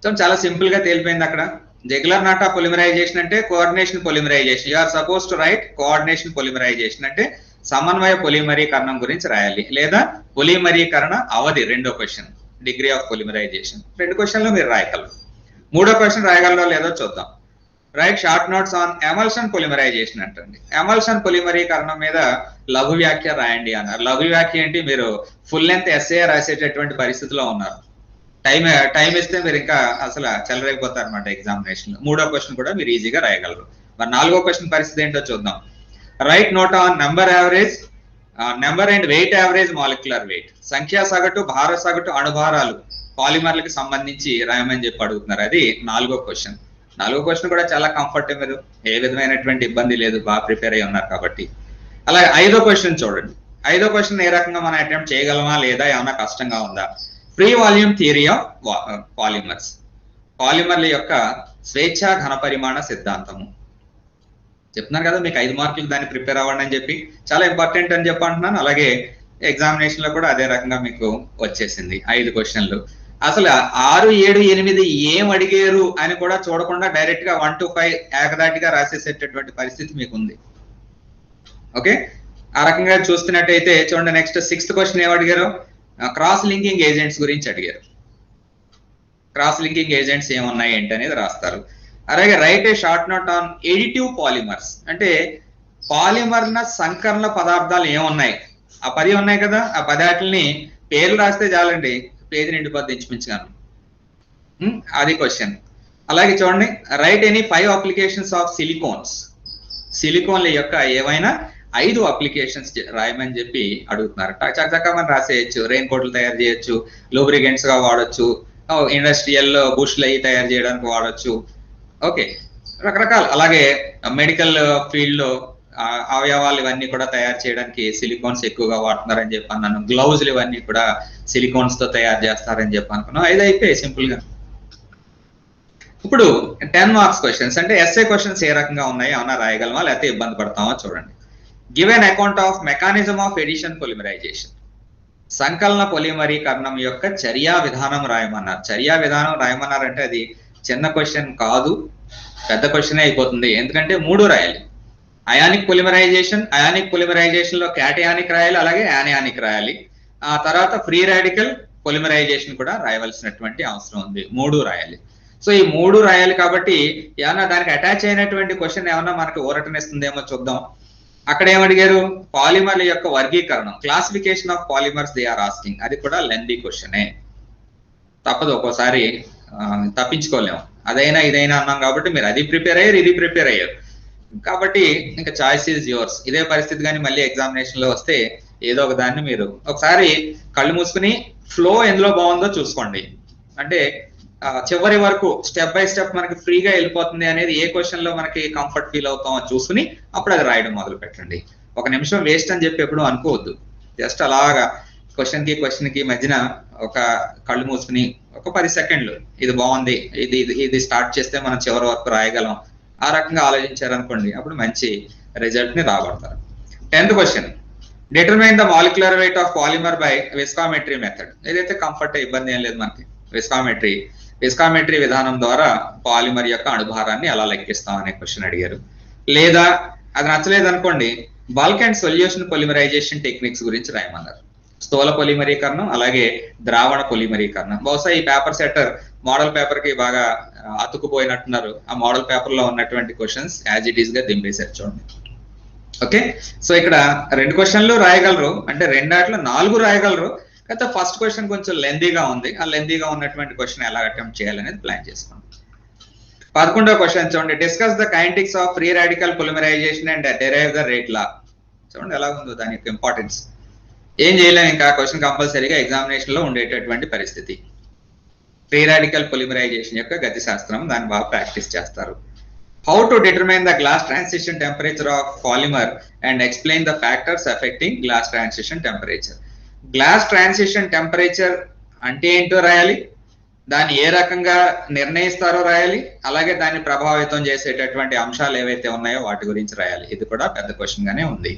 so చాలా సింపుల్ గా తేలిపోయింది అక్కడ. జెగ్లర్ నట్టా పొలిమరైజేషన్ అంటే coordination polymerization. You are suppose to write coordination polymerization అంటే సమన్వయ పొలిమరీకరణం గురించి రాయాలి, లేదా పొలిమరీకరణ అవధి రెండో క్వశ్చన్. డిగ్రీ ఆఫ్ పొలిమరైజేషన్ 2 క్వశ్చన్లు మీరు రాయగలరు. 3వ క్వశ్చన్ రాయగలరో లేదో చూద్దాం. Right short notes on emulsion polymerisation అంటండి. ఎమల్షన్ పొలిమరీకరణం మీద లఘు వ్యాఖ్య రాయండి అన్నారు. లఘు వ్యాఖ్య ఏంటి? మీరు ఫుల్ లెంత్ ఎస్ఏ రాసేటటువంటి పరిస్థితిలో ఉన్నారు. టైం ఇస్తే మీరు ఇంకా అసలు చెలరైపోతారు అనమాట ఎగ్జామినేషన్. 3వ క్వశ్చన్ కూడా మీరు ఈజీగా రాయగలరు. మరి 4వ క్వశ్చన్ పరిస్థితి ఏంటో చూద్దాం. Right note on number average, number and weight average molecular wait. సంఖ్యా సగటు, భార సగటు అణుభారాలు పాలిమర్లకు సంబంధించి రాయమని చెప్పి అడుగుతున్నారు. అది 4వ క్వశ్చన్. 4వ క్వశ్చన్ కూడా చాలా కంఫర్టబుల్, ఏ విధమైనటువంటి ఇబ్బంది లేదు, బాగా ప్రిపేర్ అయ్యి ఉన్నారు కాబట్టి. అలాగే 5వ క్వశ్చన్ చూడండి. 5వ క్వశ్చన్ ఏ రకంగా మనం అటెంప్ట్ చేయగలమా లేదా, ఏమైనా కష్టంగా ఉందా? Free volume theory of polymers, పాలిమర్ల యొక్క స్వేచ్ఛా ఘనపరిమాణ సిద్ధాంతము. చెప్తున్నారు కదా మీకు 5 మార్కులు దాన్ని ప్రిపేర్ అవ్వండి అని చెప్పి, చాలా ఇంపార్టెంట్ అని చెప్పి అంటున్నాను. అలాగే ఎగ్జామినేషన్ లో కూడా అదే రకంగా మీకు వచ్చేసింది 5 క్వశ్చన్లు. అసలు 6, 7, 8 ఏం అడిగారు అని కూడా చూడకుండా డైరెక్ట్ గా 1 to 5 ఏకదాటిగా రాసేసేటటువంటి పరిస్థితి మీకు ఉంది. ఓకే, ఆ రకంగా చూస్తున్నట్టయితే చూడండి. నెక్స్ట్ 6th క్వశ్చన్ ఏం అడిగారు? క్రాస్ లింకింగ్ ఏజెంట్స్ గురించి అడిగారు. క్రాస్ లింకింగ్ ఏజెంట్స్ ఏమున్నాయి ఏంటి అనేది రాస్తారు. అలాగే write A short note on additive polymers అంటే పాలిమర్ల సంకరణ పదార్థాలు ఏమున్నాయి, ఆ 10 ఉన్నాయి కదా, ఆ 10 వాటిని పేర్లు రాస్తే చాలండి, పేజీ నిండిపోద్ది ఇంచుమించుగాను. అది క్వశ్చన్. అలాగే చూడండి. Write any 5 applications of silicones, సిలికోన్ల యొక్క ఏవైనా 5 అప్లికేషన్స్ రాయమని చెప్పి అడుగుతున్నారు. చక్కగా మనం రాసేయచ్చు. రెయిన్ కోట్లు తయారు చేయొచ్చు, లూబ్రికెంట్స్ గా వాడచ్చు, ఇండస్ట్రియల్ బుష్లు అవి తయారు చేయడానికి వాడచ్చు. ఓకే, రకరకాల. అలాగే మెడికల్ ఫీల్డ్ లో అవయవాలు ఇవన్నీ కూడా తయారు చేయడానికి సిలికాన్స్ ఎక్కువగా వాడుతున్నారని చెప్పి అన్నాను. గ్లౌజులు ఇవన్నీ కూడా సిలికాన్స్ తో తయారు చేస్తారని చెప్పి అనుకున్నాం. 5 అయిపోయి సింపుల్ గా. ఇప్పుడు 10 మార్క్స్ క్వశ్చన్స్ అంటే ఎస్ఏ క్వశ్చన్స్ ఏ రకంగా ఉన్నాయి, ఏమన్నా రాయగలమా లేకపోతే ఇబ్బంది పడతామా చూడండి. Give an account of mechanism of addition polymerization. సంకలన పొలిమరీకరణం యొక్క చర్యా విధానం రాయమన్నారు. చర్యా విధానం రాయమన్నారంటే అది చిన్న క్వశ్చన్ కాదు, పెద్ద క్వశ్చన్ అయిపోతుంది. ఎందుకంటే 3 రాయాలి. అయానిక్ పొలిమరైజేషన్, అయానిక్ పొలిమరైజేషన్ లో క్యాటయానిక్ రాయాలి, అలాగే యానియానిక్ రాయాలి. ఆ తర్వాత ఫ్రీ రాడికల్ పొలిమరైజేషన్ కూడా రాయవలసినటువంటి అవసరం ఉంది. 3 రాయాలి. సో ఈ 3 రాయాలి కాబట్టి ఏమన్నా దానికి అటాచ్ అయినటువంటి క్వశ్చన్ ఏమన్నా మనకి ఊరటనిస్తుందేమో చూద్దాం. అక్కడ ఏమడిగారు? పాలిమర్ల యొక్క వర్గీకరణం, classification of polymers they are asking. అది కూడా లెందీ క్వశ్చనే, తప్పదు, ఒక్కోసారి తప్పించుకోలేము. అదైనా ఇదైనా అన్నాం కాబట్టి మీరు అది ప్రిపేర్ అయ్యారు, ఇది ప్రిపేర్ అయ్యారు కాబట్టి ఇంకా చాయిస్ ఈజ్ యువర్స్. ఇదే పరిస్థితి కానీ మళ్ళీ ఎగ్జామినేషన్ లో వస్తే ఏదో ఒక దాన్ని మీరు ఒకసారి కళ్ళు మూసుకుని ఫ్లో ఎందులో బాగుందో చూసుకోండి. అంటే చివరి వరకు స్టెప్ బై స్టెప్ మనకి ఫ్రీగా వెళ్ళిపోతుంది అనేది ఏ క్వశ్చన్ లో మనకి కంఫర్ట్ ఫీల్ అవుతామో చూసుకుని అప్పుడు అది రాయడం మొదలు పెట్టండి. 1 నిమిషం వేస్ట్ అని చెప్పి ఎప్పుడు అనుకోవద్దు. జస్ట్ అలాగా క్వశ్చన్ కి మధ్యన ఒక కళ్ళు మూసుకుని ఒక 10 సెకండ్లు ఇది బాగుంది, ఇది స్టార్ట్ చేస్తే మనం చివరి వరకు రాయగలం, ఆ రకంగా ఆలోచించారనుకోండి, అప్పుడు మంచి రిజల్ట్ ని రాబడతారు. 10th question, determine the molecular weight of polymer by viscometry method. ఏదైతే కంఫర్ట్ ఇబ్బంది ఏం లేదు మనకి. విస్కామెట్రీ విధానం ద్వారా పాలిమర్ యొక్క అణుభారాన్ని ఎలా లెక్కిస్తాం అనే క్వశ్చన్ అడిగారు. లేదా అది నచ్చలేదు అనుకోండి, bulk and solution polymerisation techniques గురించి రాయమన్నారు. స్థూల పొలిమరీకరణం అలాగే ద్రావణ పొలిమరీకరణం. బహుశా ఈ పేపర్ సెట్టర్ మోడల్ పేపర్ కి బాగా అతుకుపోయినట్టున్నారు. ఆ మోడల్ పేపర్ లో ఉన్నటువంటి క్వశ్చన్స్ యాజ్ ఇట్ ఈస్ గా దింపేశారు చూడండి. ఓకే, సో ఇక్కడ 2 క్వశ్చన్లు రాయగలరు, అంటే 2 4 రాయగలరు. అయితే ఫస్ట్ క్వశ్చన్ కొంచెం లెందీగా ఉంది. ఆ లెందీగా ఉన్నటువంటి క్వశ్చన్ ఎలా అటెంప్ట్ చేయాలనేది ప్లాన్ చేసుకోండి. 11వ క్వశ్చన్ చూడండి. Discuss the kinetics of free radical polymerization and derive the rate law. చూడండి ఎలా ఉందో దాని యొక్క ఇంపార్టెన్స్. ఏం చేయలేము, ఇంకా క్వశ్చన్ కంపల్సరీగా ఎగ్జామినేషన్ లో ఉండేటటువంటి పరిస్థితి. ఫ్రీ రాడికల్ పొలిమరైజేషన్ యొక్క గతి శాస్త్రం, దాన్ని బాగా ప్రాక్టీస్ చేస్తారు. How to determine the glass transition temperature of polymer and explain the factors effecting glass transition temperature. Glass transition temperature అంటే ఏంటో రాయాలి, దాన్ని ఏ రకంగా నిర్ణయిస్తారో రాయాలి, అలాగే దాన్ని ప్రభావితం చేసేటటువంటి అంశాలు ఏవైతే ఉన్నాయో వాటి గురించి రాయాలి. ఇది కూడా పెద్ద క్వశ్చన్ గానే ఉంది,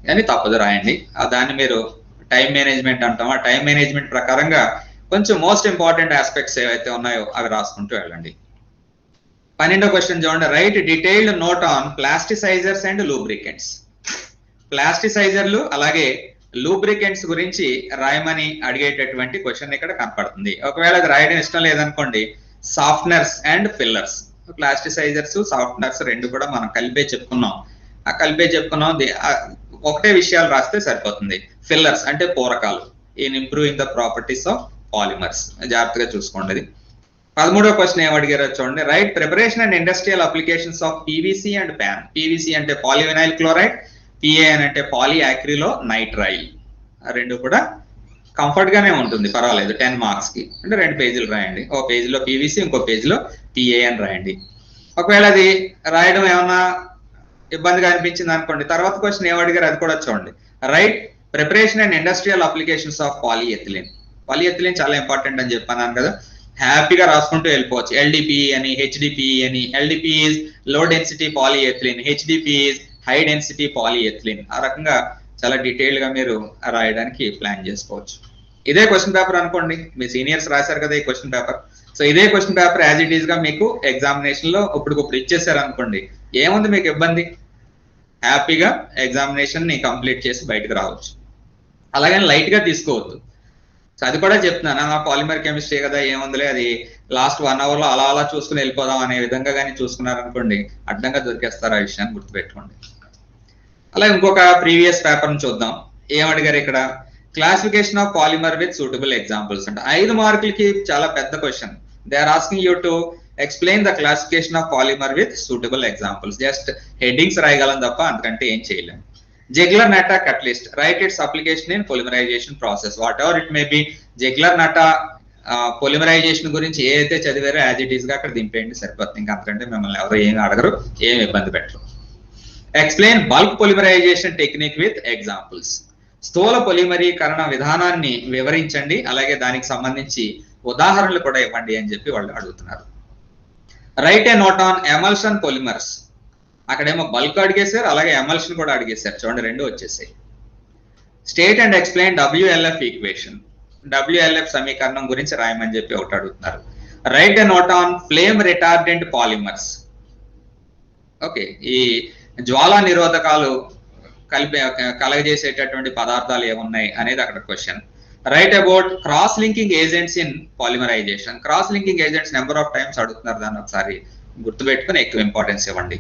కానీ తప్పదు రాయండి. దాన్ని మీరు టైం మేనేజ్మెంట్ అంటాం. ఆ టైం మేనేజ్మెంట్ ప్రకారంగా కొంచెం మోస్ట్ ఇంపార్టెంట్ ఆస్పెక్ట్స్ ఏవైతే ఉన్నాయో అవి రాసుకుంటూ వెళ్ళండి. 12వ క్వశ్చన్ చూడండి. Write detailed note on plasticizers and lubricants. ప్లాస్టిసైజర్లు అలాగే లూబ్రికెంట్స్ గురించి రాయమని అడిగేటటువంటి క్వశ్చన్ ఇక్కడ కనపడుతుంది. ఒకవేళ అది రాయడం ఇష్టం లేదనుకోండి, సాఫ్ట్నర్స్ అండ్ ఫిల్లర్స్. ప్లాస్టిసైజర్స్ సాఫ్ట్నర్స్ రెండు కూడా మనం కలిపే చెప్పుకున్నాం. ఆ కలిపే చెప్పుకున్నాం, ఒకటే విషయాలు రాస్తే సరిపోతుంది. ఫిల్లర్స్ అంటే పూరకాలు, in improving the properties of polymers. జాగ్రత్తగా చూసుకోండి. 13వ క్వశ్చన్ ఏం అడిగారో చూడండి. Write preparation and industrial applications of PVC and PAN. PVC అంటే పాలివినైల్ క్లోరైడ్, పిఏఎన్ అంటే పాలీ యాక్రిలో నైట్రైల్. ఆ రెండు కూడా కంఫర్ట్ గానే ఉంటుంది, పర్వాలేదు. 10 మార్క్స్ కి అంటే 2 పేజీలు రాయండి. ఒక పేజీలో పీవీసీ, ఇంకో పేజీలో పిఏఎన్ రాయండి. ఒకవేళ అది రాయడం ఏమన్నా ఇబ్బందిగా అనిపించింది అనుకోండి, తర్వాత క్వశ్చన్ ఏం అడిగారు అది కూడా చూడండి. Write preparation and industrial applications of polyethylene. Polyethylene చాలా ఇంపార్టెంట్ అని చెప్పాను కదా, హ్యాపీగా రాసుకుంటూ వెళ్ళిపోవచ్చు. ఎల్డిపిఈ అని, హెచ్డిపిఈ అని. LDPE is low density polyethylene, HDPE is high density polyethylene. ఆ రకంగా చాలా డీటెయిల్డ్ గా మీరు రాయడానికి ప్లాన్ చేసుకోవచ్చు. ఇదే క్వశ్చన్ పేపర్ అనుకోండి, మీ సీనియర్స్ రాశారు కదా ఈ క్వశ్చన్ పేపర్. సో ఇదే question paper as it is గా మీకు ఎగ్జామినేషన్ లో ఇప్పుడు ఇచ్చేసారు అనుకోండి, ఏముంది మీకు ఇబ్బంది? హ్యాపీగా ఎగ్జామినేషన్ ని కంప్లీట్ చేసి బయటకు రావచ్చు. అలాగని లైట్ గా తీసుకోవద్దు. సో అది కూడా చెప్తున్నాను, నా పాలిమర్ కెమిస్ట్రీ కదా ఏముందిలే, అది లాస్ట్ 1 hour లో అలా అలా చూసుకుని వెళ్ళిపోదాం అనే విధంగా కానీ చూసుకున్నారనుకోండి, అడ్డంగా దొరికేస్తారు. ఆ విషయాన్ని గుర్తుపెట్టుకోండి. అలా ఇంకొక ప్రీవియస్ పేపర్ చూద్దాం. ఏం అడిగారు ఇక్కడ? Classification of polymer with suitable examples అంటే 5 మార్కులకి చాలా పెద్ద question. They are asking you to explain the classification of polymer with suitable examples. Just headings రాయగలం తప్ప అంతకంటే ఏం చేయలేం. Ziegler-Natta catalyst, write its application in polymerization process. Whatever it may be, Ziegler-Natta polymerization గురించి ఏదైతే చదివారో యాజ్ ఇట్ ఈస్ గా అక్కడ దింపేయండి, సరిపోతుంది. ఇంకా అంతకంటే మిమ్మల్ని ఎవరు ఏమి అడగరు, ఏమి ఇబ్బంది పెట్టరు. Explain bulk polymerisation technique with examples. స్థూల పొలిమరీకరణ విధానాన్ని వివరించండి, అలాగే దానికి సంబంధించి ఉదాహరణలు కూడా ఇవ్వండి అని చెప్పి వాళ్ళు అడుగుతున్నారు. Write a note on emulsion polymers. అక్కడేమో బల్క్ అడిగేశారు, అలాగే ఎమల్షన్ కూడా అడిగేశారు. చూడండి, 2 వచ్చేసాయి. State and explain WLF equation. WLF సమీకరణం గురించి రాయమని చెప్పి ఒకటి అడుగుతున్నారు. Write a note on flame retardant polymers. Okay, ఈ జ్వాలా నిరోధకాలు కలగజేసేటటువంటి పదార్థాలు ఏమున్నాయి అనేది అక్కడ question. Write about cross linking agents in polymerization. Cross linking agents number of times అడుగుతున్నారు, దాన్ని ఒకసారి గుర్తుపెట్టుకుని ఎక్కువ ఇంపార్టెన్స్ ఇవ్వండి.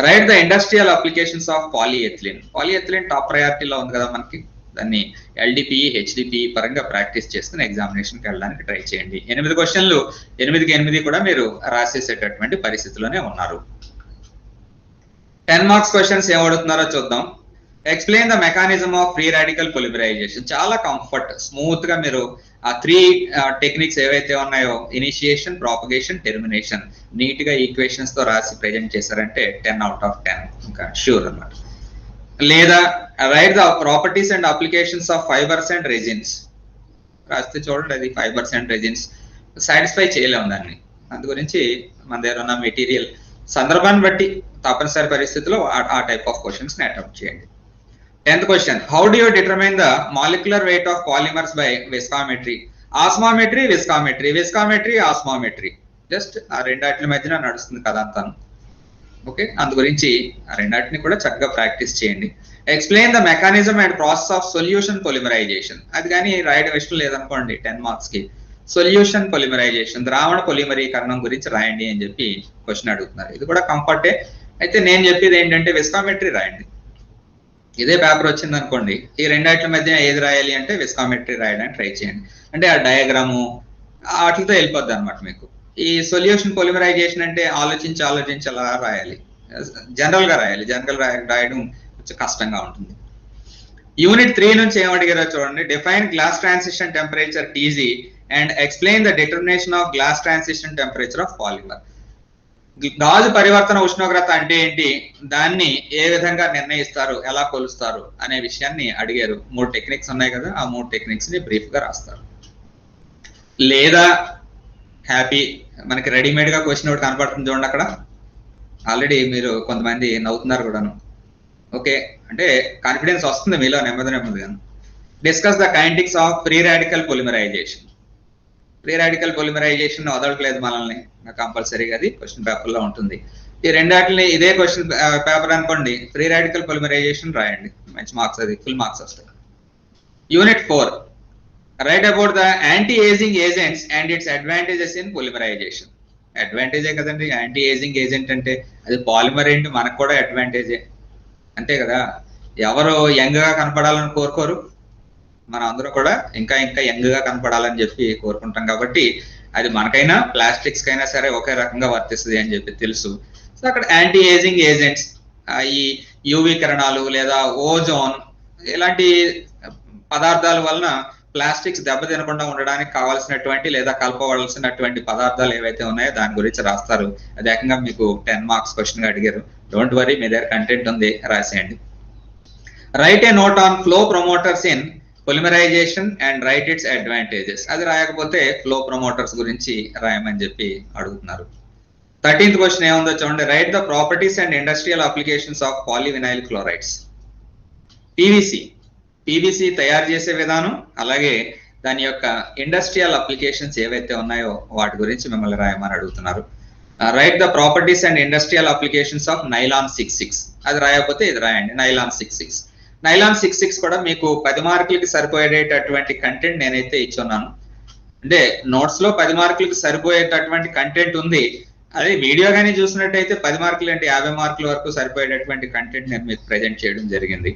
Right the industrial applications of polyethylene. Polyethylene top ప్రయారిటీలో ఉంది కదా మనకి, దాన్ని ఎల్డిపిఈ హెచ్డిపిఈ పరంగా ప్రాక్టీస్ చేసుకుని ఎగ్జామినేషన్కి వెళ్ళడానికి ట్రై చేయండి. 8 క్వశ్చన్లు, 8కి 8 కూడా మీరు రాసేసేటటువంటి పరిస్థితిలోనే ఉన్నారు. 10 మార్క్స్ క్వశ్చన్స్ ఏం అడుగుతున్నారో చూద్దాం. Explain the mechanism of free radical polymerisation. చాలా కంఫర్ట్, స్మూత్ గా మీరు ఆ 3 టెక్నిక్స్ ఏవైతే ఉన్నాయో, ఇనిషియేషన్, ప్రాపగేషన్, టెర్మినేషన్, నీట్ గా ఈక్వేషన్స్ తో రాసి ప్రెజెంట్ చేశారంటే 10 out of 10 ఇంకా షూర్ అన్నమాట. లేదా right the properties and applications of fibres and resins. రాస్తే చూడండి, అది ఫైబర్స్ అండ్ రెజిన్స్ సాటిస్ఫై చేయలేము దాన్ని. అందు గురించి మన దగ్గర ఉన్న మెటీరియల్ సందర్భాన్ని బట్టి తప్పనిసరి పరిస్థితుల్లో ఆ టైప్ ఆఫ్ క్వశ్చన్స్ ని అటెంప్ట్ చేయండి. 10th question, how do you determine the molecular weight of polymers by viscometry? Osmometry, viscometry, viscometry, osmometry. Just ఆ రెండాట్ల మధ్యన నడుస్తుంది కదా అంతాను. ఓకే, అందు గురించి ఆ రెండాటిని కూడా చక్కగా ప్రాక్టీస్ చేయండి. Explain the mechanism and process of solution polymerisation, అది కానీ రాయడం ఇష్టం లేదనుకోండి 10 మార్క్స్ కి. సొల్యూషన్ పొలిమరైజేషన్, ద్రావణ పొలిమరీకరణం గురించి రాయండి అని చెప్పి క్వశ్చన్ అడుగుతున్నారు. ఇది కూడా కంఫర్టే. అయితే నేను చెప్పేది ఏంటంటే విస్కామెట్రీ రాయండి. ఇదే పేపర్ వచ్చింది అనుకోండి, ఈ రెండాట్ల మధ్య ఏది రాయాలి అంటే విస్కామెట్రీ రాయడానికి ట్రై చేయండి. అంటే ఆ డయాగ్రాము వాటితో వెళ్ళిపోద్ది అనమాట మీకు. ఈ సొల్యూషన్ పొలిమరైజేషన్ అంటే ఆలోచించి అలా రాయాలి, జనరల్ గా రాయాలి. రాయడం కొంచెం కష్టంగా ఉంటుంది. యూనిట్ 3 నుంచి ఏమడిగారో చూడండి. Define glass transition temperature TG and explain the determination of glass transition temperature of polymer. గాజు పరివర్తన ఉష్ణోగ్రత అంటే ఏంటి, దాన్ని ఏ విధంగా నిర్ణయిస్తారు, ఎలా కొలుస్తారు అనే విషయాన్ని అడిగారు. 3 టెక్నిక్స్ ఉన్నాయి కదా, ఆ 3 టెక్నిక్స్ ని బ్రీఫ్ గా రాస్తారు. లేదా హ్యాపీ, మనకి రెడీమేడ్ గా క్వశ్చన్ ఒకటి కనపడుతుంది చూడండి అక్కడ. ఆల్రెడీ మీరు కొంతమంది నవ్వుతున్నారు కూడాను. ఓకే, అంటే కాన్ఫిడెన్స్ వస్తుంది మీలో నెమ్మదిగా. Discuss the kinetics of free radical polymerization. Free radical polymerization వదలట్లేదు మనల్ని, కంపల్సరీగా అది క్వశ్చన్ పేపర్ లో ఉంటుంది. ఈ రెండాటిని ఇదే క్వశ్చన్ పేపర్ అనుకోండి, ఫ్రీ రాడికల్ పొలిమరైజేషన్ రాయండి, మంచి మార్క్స్, అది ఫుల్ మార్క్స్ వస్తాయి. Unit 4, write about the anti ageing agents and its advantages in polymerization. అడ్వాంటేజే కదండి యాంటీ ఏజింగ్ ఏజెంట్ అంటే, అది పాలిమర్ ఏంటి మనకు కూడా అడ్వాంటేజే, అంతే కదా. ఎవరు యంగ్ గా కనపడాలని కోరుకోరు, మనం అందరూ కూడా ఇంకా యంగ్ గా కనపడాలని చెప్పి కోరుకుంటాం. కాబట్టి అది మనకైనా ప్లాస్టిక్స్ కైనా సరే ఒకే రకంగా వర్తిస్తుంది అని చెప్పి తెలుసు. సో అక్కడ యాంటీ ఏజింగ్ ఏజెంట్స్, ఈ యూవి కిరణాలు లేదా ఓజోన్ ఇలాంటి పదార్థాల వలన ప్లాస్టిక్స్ దెబ్బతినకుండా ఉండడానికి కావాల్సినటువంటి లేదా కలపవలసినటువంటి పదార్థాలు ఏవైతే ఉన్నాయో దాని గురించి రాస్తారు. అది ఏకంగా మీకు 10 మార్క్స్ క్వశ్చన్ గా అడిగారు. డోంట్ వరీ, మీ దగ్గర కంటెంట్ ఉంది, రాసేయండి. Write a note on flow promoters in polymerization and write its advantages. అది రాయకపోతే ఫ్లో ప్రమోటర్స్ గురించి రాయమని చెప్పి అడుగుతున్నారు. 13th క్వశ్చన్ ఏముందో చూడండి. Right the properties and industrial applications of polyvinyl chlorides. PVC తయారు చేసే విధానం, అలాగే దాని యొక్క ఇండస్ట్రియల్ అప్లికేషన్స్ ఏవైతే ఉన్నాయో వాటి గురించి మిమ్మల్ని రాయమని అడుగుతున్నారు. Right the properties and industrial applications of nylon 66. అది రాయకపోతే ఇది రాయండి, నైలాన్ 66. నైలాన్ 66 కూడా మీకు 10 మార్కులకి సరిపోయేటటువంటి కంటెంట్ నేనైతే ఇచ్చున్నాను. అంటే నోట్స్ లో 10 మార్కులకి సరిపోయేటటువంటి కంటెంట్ ఉంది. అదే వీడియో కానీ చూసినట్టయితే 10 మార్కులు అంటే 50 మార్కుల వరకు సరిపోయేటటువంటి కంటెంట్ నేను మీకు ప్రజెంట్ చేయడం జరిగింది.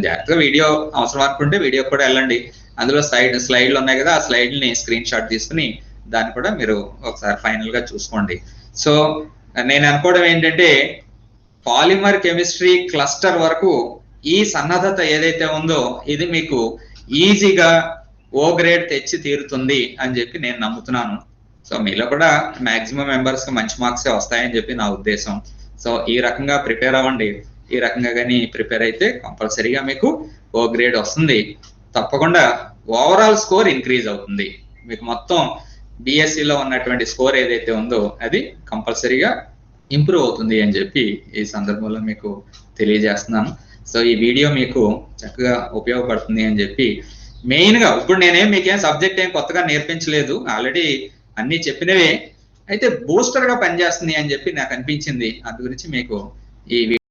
జాగ్రత్తగా వీడియో అవసరం అనుకుంటే వీడియో కూడా వెళ్ళండి, అందులో స్లైడ్లు ఉన్నాయి కదా, ఆ స్లైడ్ ని స్క్రీన్ షాట్ తీసుకుని దాన్ని కూడా మీరు ఒకసారి ఫైనల్ గా చూసుకోండి. సో నేను అనుకోవడం ఏంటంటే, పాలిమర్ కెమిస్ట్రీ క్లస్టర్ వరకు ఈ సన్నద్ధత ఏదైతే ఉందో ఇది మీకు ఈజీగా ఓ గ్రేడ్ తెచ్చి తీరుతుంది అని చెప్పి నేను నమ్ముతున్నాను. సో మీలో కూడా మాక్సిమం మెంబర్స్ కి మంచి మార్క్స్ వస్తాయని చెప్పి నా ఉద్దేశం. సో ఈ రకంగా ప్రిపేర్ అవ్వండి. ఈ రకంగా కానీ ప్రిపేర్ అయితే కంపల్సరీగా మీకు ఓ గ్రేడ్ వస్తుంది. తప్పకుండా ఓవరాల్ స్కోర్ ఇంక్రీజ్ అవుతుంది. మీకు మొత్తం బిఎస్సిలో ఉన్నటువంటి స్కోర్ ఏదైతే ఉందో అది కంపల్సరీగా ఇంప్రూవ్ అవుతుంది అని చెప్పి ఈ సందర్భంలో మీకు తెలియజేస్తున్నాను. సో ఈ వీడియో మీకు చక్కగా ఉపయోగపడుతుంది అని చెప్పి, మెయిన్ గా ఇప్పుడు నేనేం మీకేం సబ్జెక్ట్ ఏం కొత్తగా నేర్పించలేదు, ఆల్రెడీ అన్ని చెప్పినవే, అయితే బూస్టర్ గా పనిచేస్తుంది అని చెప్పి నాకు అనిపించింది. అందు గురించి మీకు ఈ